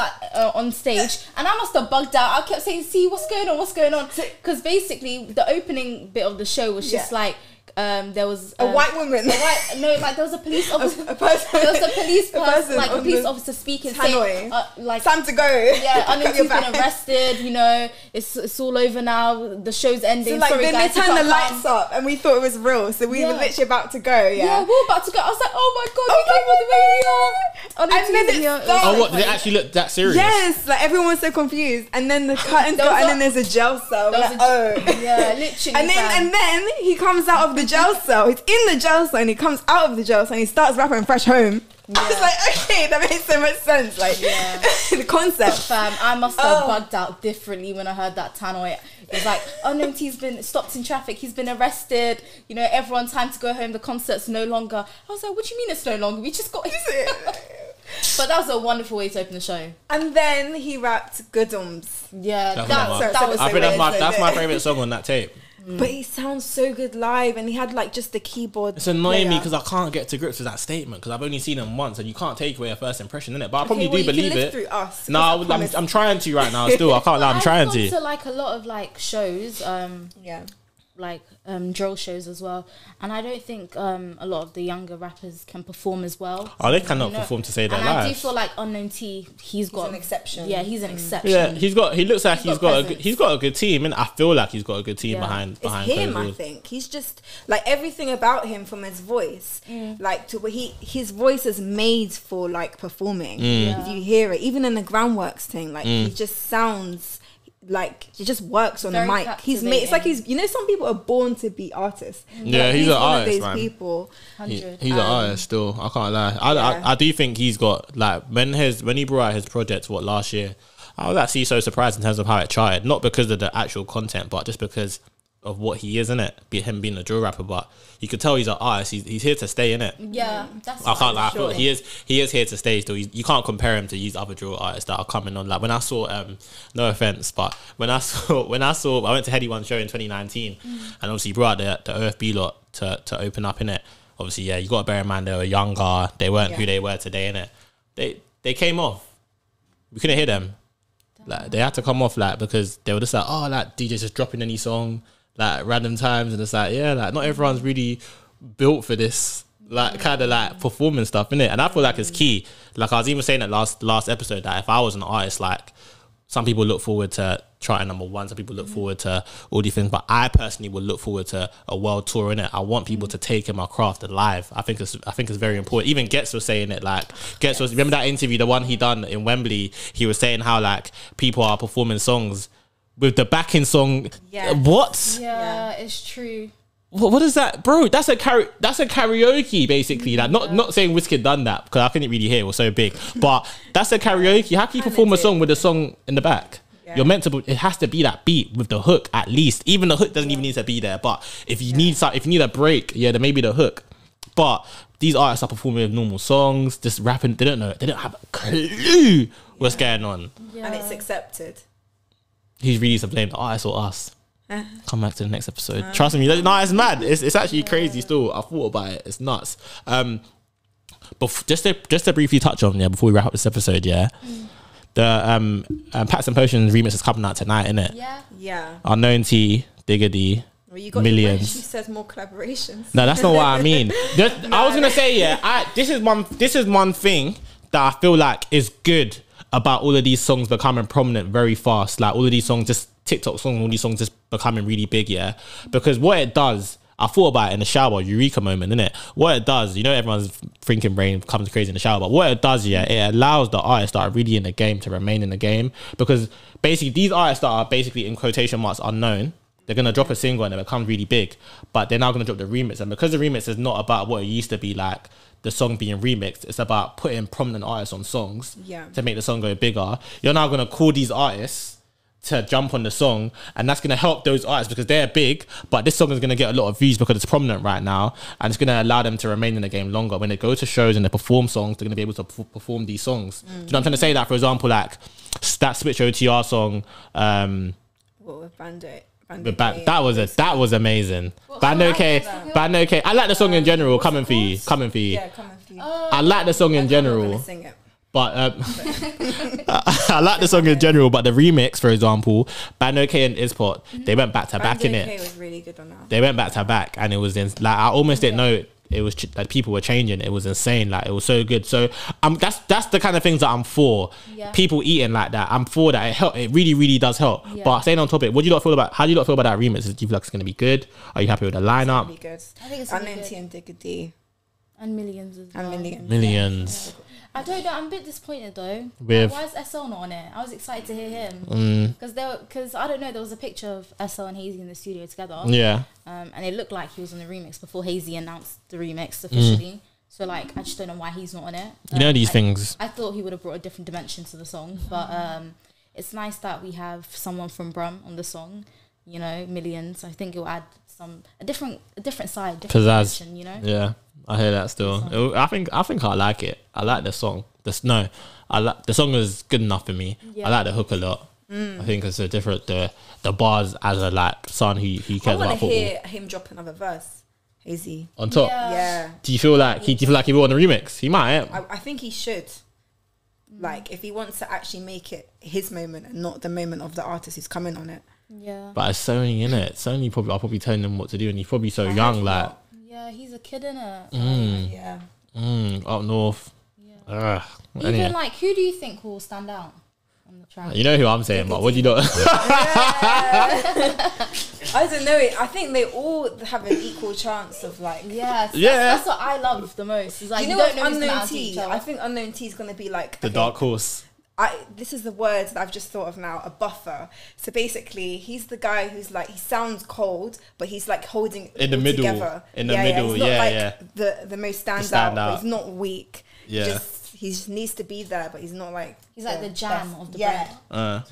on stage, and I must have bugged out. I kept saying, "See, what's going on?" Because basically, the opening bit of the show was just like. There was a white woman. There was a police officer. a person. There was a police person, like a police officer speaking, saying, like time to go. Yeah, Unknown's been arrested. You know, it's all over now. The show's ending. So like, sorry, then guys, they turned the lights up, and we thought it was real. So we were literally about to go. Yeah, we were about to go. I was like, oh my god, we came all the way here. And then it started. Oh, what? Did it actually look that serious? Yes, like everyone was so confused, and then the curtains go, and then there's a jail cell. Yeah, literally. And then he comes out of the jail cell. He's in the jail cell, and he comes out of the jail cell, and he starts rapping Fresh Home. Yeah. I was like, okay, that makes so much sense. Like, the concept. Fam, I must have bugged out differently when I heard that tannoy. It's like, Unknown T's been stopped in traffic. He's been arrested. You know, everyone time to go home. The concert's no longer. I was like, what do you mean it's no longer? We just got. But that was a wonderful way to open the show. And then he rapped Goodums. Yeah, that was. I think that's my favorite song on that tape. But he sounds so good live, and he had like just the keyboard. It's annoying me because I can't get to grips with that statement because I've only seen him once, and you can't take away a first impression, innit? But I probably do believe it. Through us, no, I'm trying to right now. Still, I can't lie. I'm trying to. I've gone to like a lot of like shows. like drill shows as well, and I don't think a lot of the younger rappers can perform as well. Oh, they cannot perform to save their lives. And I do feel like Unknown T, he's got an exception. Yeah, he's an exception. Yeah, he looks like he's got a good team, and I feel like he's got a good team behind it's him. I think he's just like everything about him, from his voice, like to where his voice is made for like performing. If you hear it, even in the groundworks thing, like he just sounds like he just works on the mic. He's made. It's like some people are born to be artists. Yeah, he's an artist, man. People. He's an artist still. I can't lie. I do think he's got like when he brought out his project last year, I was actually so surprised in terms of how it charted. Not because of the actual content, but just because of what he is in it. Him being a drill rapper, but you could tell he's an artist. He's here to stay in it. Yeah, that's. I can't lie. Sure. He is here to stay still. You can't compare him to these other drill artists that are coming on. Like when I saw, no offense, but when I went to Heady One show in 2019, and obviously he brought out the OFB lot to open up in it. Obviously, yeah, you got to bear in mind they were younger. They weren't who they were today in it. They came off. We couldn't hear them. Like they had to come off because they were just like, oh, like DJ's just dropping any song. Like random times, and it's like, yeah, like not everyone's really built for this like kind of like performing stuff, innit? And I feel like it's key. Like I was even saying that last episode that if I was an artist, like some people look forward to trying number one, some people look forward to all these things, but I personally would look forward to a world tour, innit? I want people to take in my craft alive. I think it's very important. Even Getz was saying it, like Getz was, remember that interview, the one he done in Wembley, he was saying how like people are performing songs with the backing song. What? Yeah, it's true. What is that, bro? That's a karaoke basically. Like not saying Wizkid done that because I couldn't really hear, it was so big. But that's a karaoke. How can you perform a song with a song in the back? Yeah. You're meant to. It has to be that beat with the hook at least. Even the hook doesn't even need to be there. But if you need a break, then maybe the hook. But these artists are performing with normal songs, just rapping. They don't know. They don't have a clue what's going on. Yeah. And it's accepted. He's really to blame, the artist or us. Come back to the next episode. Trust me, it's mad. It's actually crazy still. I thought about it. It's nuts. But just to briefly touch on, before we wrap up this episode, the Packs and Potions remix is coming out tonight, innit? Yeah. Unknown T, Digdat, well, you got Millions. She says more collaborations. No, that's not what I mean. I was gonna say, this is one thing that I feel like is good about all of these songs becoming prominent very fast. Like all of these songs, just TikTok songs, all these songs just becoming really big, because what it does, I thought about it in the shower, eureka moment, innit? What it does, everyone's thinking brain comes crazy in the shower, but what it does, it allows the artists that are really in the game to remain in the game, because basically these artists that are basically in quotation marks unknown, they're going to drop a single and it becomes really big, but they're now going to drop the remix, and because the remix is not about what it used to be like, the song being remixed, it's about putting prominent artists on songs to make the song go bigger. You're now going to call these artists to jump on the song, and that's going to help those artists because they're big, but this song is going to get a lot of views because it's prominent right now, and it's going to allow them to remain in the game longer. When they go to shows and they perform songs, they're going to be able to perform these songs. Do you know what I'm trying to say? That, for example, like that Switch OTR song, with Bando. That was amazing. Bando K. I like the song in general. Coming for you. Yeah, Coming For You. I like the song in general. Sing it. But I like the song in general. But the remix, for example, Bando K and Ispot, they went back to back in it. Bando K was really good on that. They went back to back, and it was like I almost didn't know it was like people were changing. It was insane. Like it was so good. So that's the kind of things that I'm for. People eating like that, I'm for that. It really, really does help. But staying on topic, how do you not feel about that remix? Do you feel like it's gonna be good? Are you happy with the lineup? It's gonna be good. I think it's Unknown T and Digdat and Millions as well. Millions. I don't know. I'm a bit disappointed though. With why is SL not on it? I was excited to hear him because I don't know. There was a picture of SL and Hazy in the studio together. Yeah. And it looked like he was on the remix before Hazy announced the remix officially. So like, I just don't know why he's not on it. These things. I thought he would have brought a different dimension to the song, but it's nice that we have someone from Brum on the song. Millions. I think it will add a different side, different pizzazz. Dimension, Yeah. I hear that still. I think I like it. I like the song. The song is good enough for me. I like the hook a lot. I think it's a different the bars as a like son who cares about football. I want to hear him drop another verse. Hazy on top. Yeah. Do you feel like he will on the remix? He might. I think he should. Like if he wants to actually make it his moment and not the moment of the artist who's coming on it. Yeah. But it's Sony, innit? Sony probably, I'll probably telling him what to do, and he's probably so young, like. Yeah, he's a kid, innit? Yeah. Up north. Yeah. Even Anyway. like, who do you think will stand out on the track? You know who I'm saying, but what do you know? I don't know. I think they all have an equal chance of like. Yes. Yeah. That's what I love the most. It's like, You know don't what? know who's gonna Unknown out-do each T. other. I think Unknown T is gonna be like The dark horse. This is the word that I've just thought of now, a buffer. So basically, he's the guy who's like, he sounds cold, but he's like holding it In the all middle. together. In the middle, He's not yeah, like the most Stand standout, but out. he's not weak. Yeah. He just needs to be there, but he's not like... He's like the jam best. of the Yeah. bread.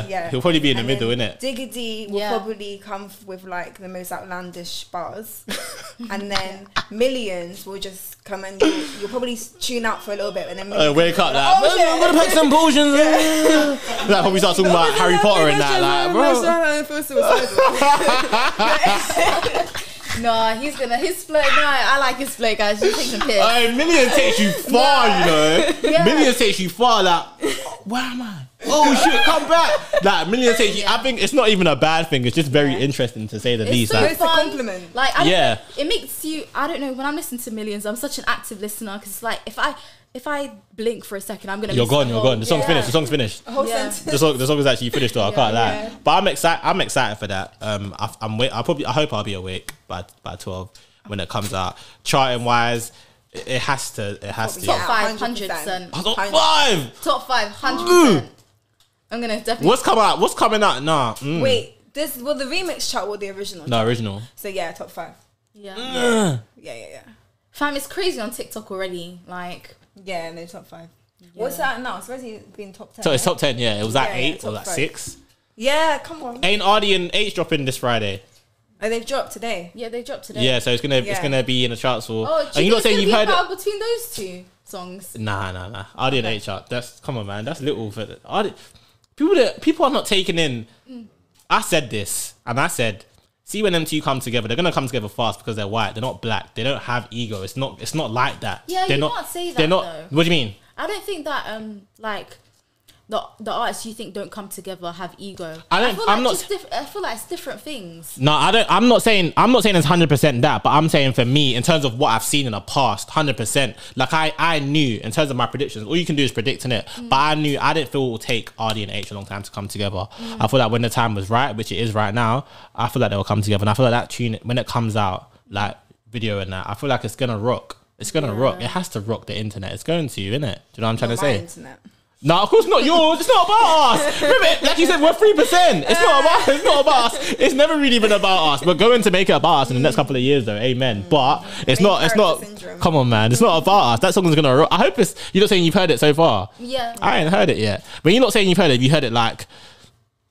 Yeah. He'll probably be in the And middle, then innit? Digdat will Yeah. probably come with like the most outlandish bars, and then Millions will just come and you'll probably tune out for a little bit, and then Millions Wake up, will be like, oh, shit. I'm gonna pack some potions. Like, probably start talking about Harry Potter and that, like, bro. bro. No, his flow. No, I like his flow, guys. Just take some piss. Millions takes you far, you know. Yeah. Millions takes you far, like, where am I? Oh shit, come back. Like, Millions takes you. I think it's not even a bad thing. It's just very interesting to say the least. so Like, It's a fun. compliment. Like, I don't Yeah. know, it makes you. I don't know. When I'm listening to Millions, I'm such an active listener because, like, if I blink for a second, I'm gonna. you're miss gone. the You're whole- gone. The song's yeah. finished. The song's finished. A whole Yeah. sentence. The song is actually finished though. I can't lie. yeah. But I'm excited for that. I hope I'll be awake by 12 when it comes out. Charting wise, it has to. Top 5, 100%. Top 5. Top 5, 100%. I'm gonna definitely. What's coming out? Nah. Wait, the remix chart or the original? No, original. So yeah, top 5. Yeah. Yeah. Fam, it's crazy on TikTok already. Like, Yeah, no, top 5. What's that now? It's already been top 10. So it's right? top 10. Yeah, it was like Yeah, 8 or top like 5. 6. Yeah, come on. Ain't Ardy and H dropping this Friday? Oh, they've dropped today. yeah, they dropped today. Yeah, so it's gonna be in the charts for. Oh, and you're not saying you've heard it. between those two songs? Nah. Ardy and H are. That's come on, man. That's little for the Ardy. People are not taking in. I said this, and I said, see when them two come together, they're gonna come together fast because they're white. They're not black. They don't have ego. It's not like that. Yeah, they're you not, can't say that, They're not. though. What do you mean? I don't think that like the artists you think don't come together have ego. I feel like it's different things. No, I don't. I'm not saying it's 100% that, but I'm saying for me, in terms of what I've seen in the past, 100%. Like I knew in terms of my predictions, all you can do is predict in it. But I didn't feel it would take Ardy and H a long time to come together. I feel like when the time was right, which it is right now, I feel like they will come together, and I feel like that tune when it comes out, like video and that, I feel like it's gonna rock. It's gonna rock. It has to rock the internet. It's going to, innit? Do you know what I'm trying to say? Internet. No, of course not yours. It's not about us. Remember, like you said, we're 3%. It's not about us. It's never really been about us. We're going to make it about us in the next couple of years, though. Amen. But it's not. Syndrome. Come on, man. It's not about us. That song is gonna rock. I hope it's. You're not saying you've heard it so far. Yeah. I ain't heard it yet. But you're not saying you've heard it. Have you heard it like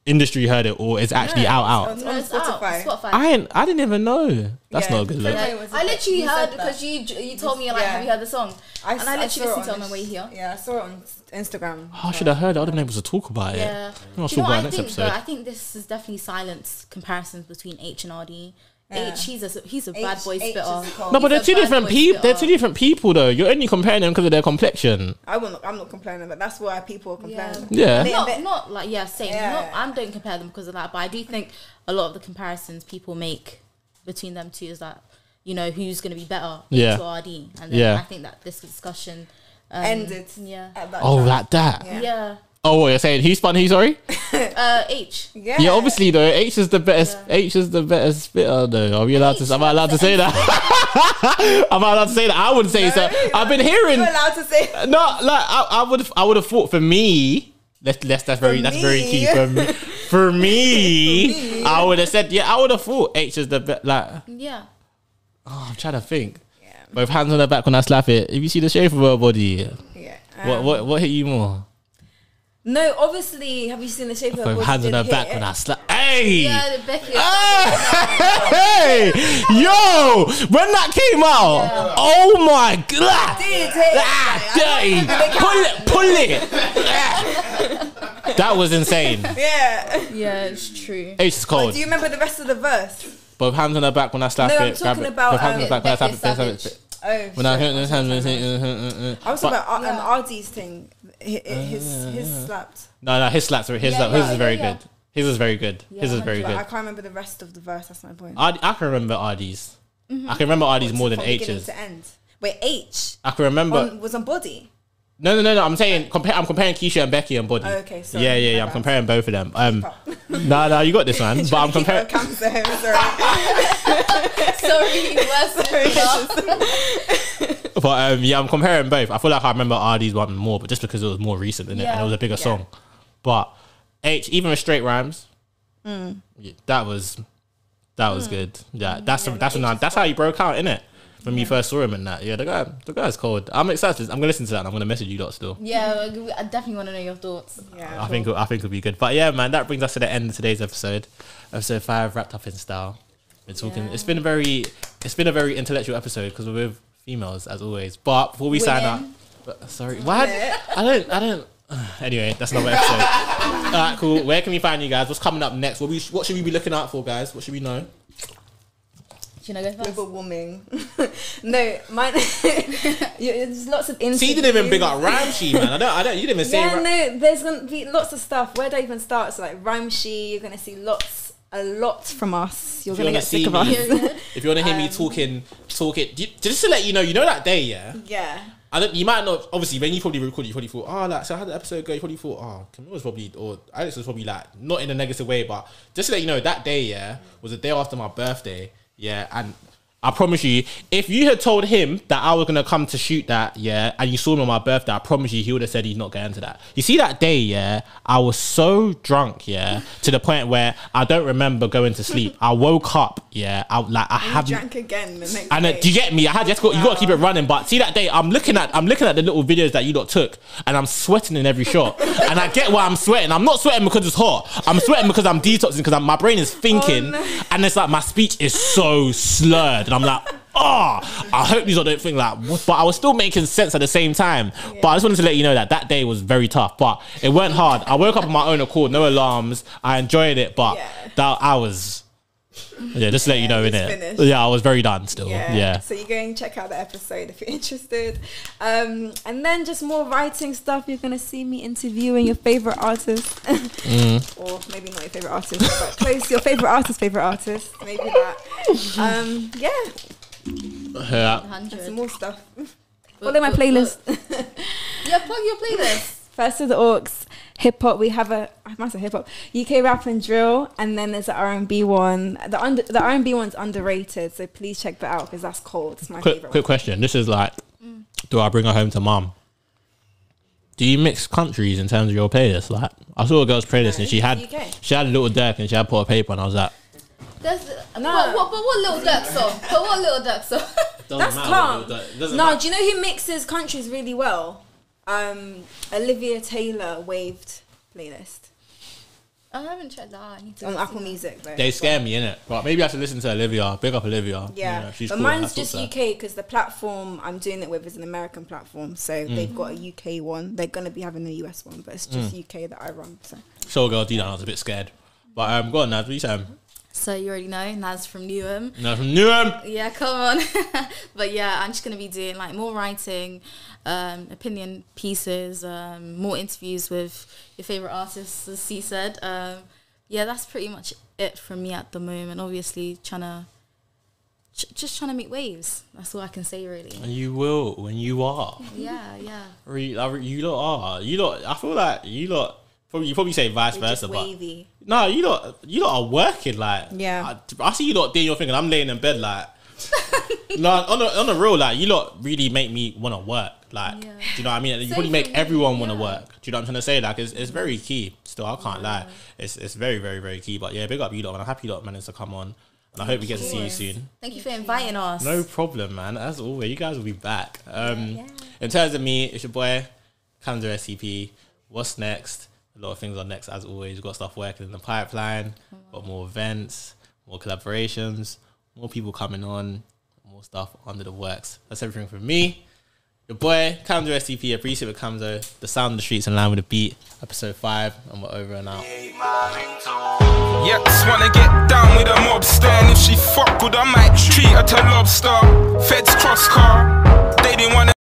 industry heard it, or it's actually out? It's No, on it's out. Spotify. Spotify. I didn't even know. That's Yeah. not a good look. Yeah. I literally You heard said because you told me like, Yeah. have you heard the song? And I literally saw it listened to it on my on way here. Yeah, I saw it on Instagram. Oh, I should have heard it. I didn't know able to talk about it. Yeah. I'll Do you talk know about what it I next think though? episode. I think this is definitely silenced comparisons between H and RD. Yeah. H, he's a bad boy H spitter. is cold. No, but they're He's two a bad different boy people. They're spitter. two different people, though. You're only comparing them because of their complexion. I'm not complaining, but that's why people are complaining. Yeah. Not like same. Yeah. I don't compare them because of that, but I do think a lot of the comparisons people make between them two is that who's going to be better, Yeah. H or RD, and then Yeah. I think that this discussion Ended. Yeah. At that Oh, time. like that. Yeah. Oh, what you're saying? Who's spun who? Sorry. H. Yeah. Yeah, obviously though, H is the best. Yeah. H is the better spitter though. Are we allowed H, to? Am I allowed to say that? Am I allowed to say that? I wouldn't say so. I've been hearing. You're allowed to say. No, like I would have thought for me. That's very key for me. For me, I would have said I would have thought H is the best. Like, Yeah. oh, I'm trying to think. Yeah. Both hands on her back when I slap it. If you see the shape of her body, Yeah. what hit you more? No, obviously, have you seen the shape of her Both body? hands on her did back hit when it? I slap. Hey. Yeah, the Becky. Hey, yo, when that came out, oh my god, Did hit pull it. That was insane. Yeah. Yeah, it's true. H is cold. Do you remember the rest of the verse? Both hands on her back when I slap No, it. I'm talking grab it. about, Both hands on her back when I slap Becky it. Savage. Oh, When I shit. hit hands. I was talking about RD's thing. His slapped. No, his slaps. His is very yeah. good. His was very good. His was very good. I can't remember the rest of the verse. That's my point. I can remember RD's. I can remember RD's more than H's. To end. Wait, H. I can remember. Was on Body. No. I'm saying I'm comparing Keisha and Becky and Body. Oh, okay, sorry. Yeah. I'm comparing both of them. No, you got this, man. But I'm comparing. Kamzo, Sorry. But yeah, I'm comparing both. I feel like I remember RD's one more, but just because it was more recent, innit? And it was a bigger song. But H, even with straight rhymes, that was good. Yeah, that's how he broke out, innit? When you first saw him in that. Yeah, the guy's cold. I'm excited. I'm gonna listen to that and I'm gonna message you lot still. Yeah, I definitely want to know your thoughts. Yeah, I think it'll be good. But yeah, man, that brings us to the end of today's episode. Episode 5 wrapped up in style. We're talking. It's been a very intellectual episode because we're with females as always. But before we sign up, sorry, what? I don't. Anyway, that's another episode. Alright, cool. Where can we find you guys? What's coming up next? What should we be looking out for, guys? What should we know? Should I go first? Overwhelming. No, mine. There's lots of interviews. See, you didn't even big up Ramshi, man. I don't. You didn't even say. Yeah, no. There's gonna be lots of stuff. Where do I even start? So like Ramshi, you're gonna see a lot from us. You're gonna get sick of us. If you want to hear me talking, just to let you know that day, yeah. You might not, obviously, when you probably recorded, you probably thought, so how did the episode go? You probably thought, Camille was probably, or Alex was probably like, not in a negative way, but just to let you know, that day, was the day after my birthday, and I promise you, if you had told him that I was going to come to shoot that, and you saw me on my birthday, I promise you, he would have said he's not getting to that. You see, that day, I was so drunk, to the point where I don't remember going to sleep. I woke up, I drank again the next and day. Do you get me? You got to keep it running. But see, that day, I'm looking at the little videos that you lot took, and I'm sweating in every shot. And I get why I'm sweating. I'm not sweating because it's hot. I'm sweating because I'm detoxing, because my brain is thinking, and it's like my speech is so slurred. I'm like, I hope these don't think like, but I was still making sense at the same time. But I just wanted to let you know that day was very tough, but it weren't hard. I woke up on my own accord, no alarms. I enjoyed it, but I was, just to let you know, innit? Yeah, I was very done still. Yeah. So you're going to check out the episode if you're interested. And then just more writing stuff. You're going to see me interviewing your favorite artist. Or maybe not your favorite artist, but close your favorite artist. Maybe that. Yeah. And some more stuff. Follow my playlist. Yeah, plug your playlist. First of the Orcs, hip hop. We have I must say hip hop, UK rap and drill, and then there's the R&B one. The R&B one's underrated, so please check that out because that's cold. It's my favorite. Quick question. This is like, do I bring her home to mum? Do you mix countries in terms of your playlist? Like, I saw a girl's playlist and she had a Little Dirk and she had put a paper, and I was like, but what Little Dirk song? That's calm. No, do you know who mixes countries really well? Olivia Taylor Waved playlist. I haven't checked that. I need to on Apple Music though. They scare me, innit? But maybe I should listen to Olivia. Big up Olivia. Yeah, you know, she's but cool. mine's just UK because the platform I'm doing it with is an American platform, so they've got a UK one. They're gonna be having a US one, but it's just UK that I run. So girl, D, I was a bit scared, but go on, Naz. What you saying? So you already know Naz from Newham. Yeah, come on. But yeah, I'm just gonna be doing like more writing, opinion pieces, more interviews with your favorite artists, as C said. Yeah, that's pretty much it from me at the moment. Obviously, just trying to make waves. That's all I can say, really. And you will when you are. Yeah. You lot are. You lot. I feel like you lot. You probably say vice versa, but wavy. No, you lot are working like. Yeah. I see you lot doing your thing, and I'm laying in bed like. No, on the real, like you lot really make me want to work. Like, do you know what I mean? You probably make everyone want to work. Do you know what I'm trying to say? Like, it's very key. Still, I can't lie. It's very, very, very key. But yeah, big up you lot, and I'm happy you lot managed to come on. And I hope we get to see you soon. Thank you for inviting us. No problem, man. As always, you guys will be back. In terms of me, it's your boy, Kamzo SCP. What's next? A lot of things are next, as always. We've got stuff working in the pipeline. Got more events, more collaborations, more people coming on, more stuff under the works. That's everything from me. Your boy, Kamzo SCP. Appreciate it, Kamzo. The sound of the streets in line with the beat. Episode 5, and we're over and out. Yeah, just wanna get down with a mobster, and if she fuck with, I might treat her to lobster. Feds cross car, they didn't wanna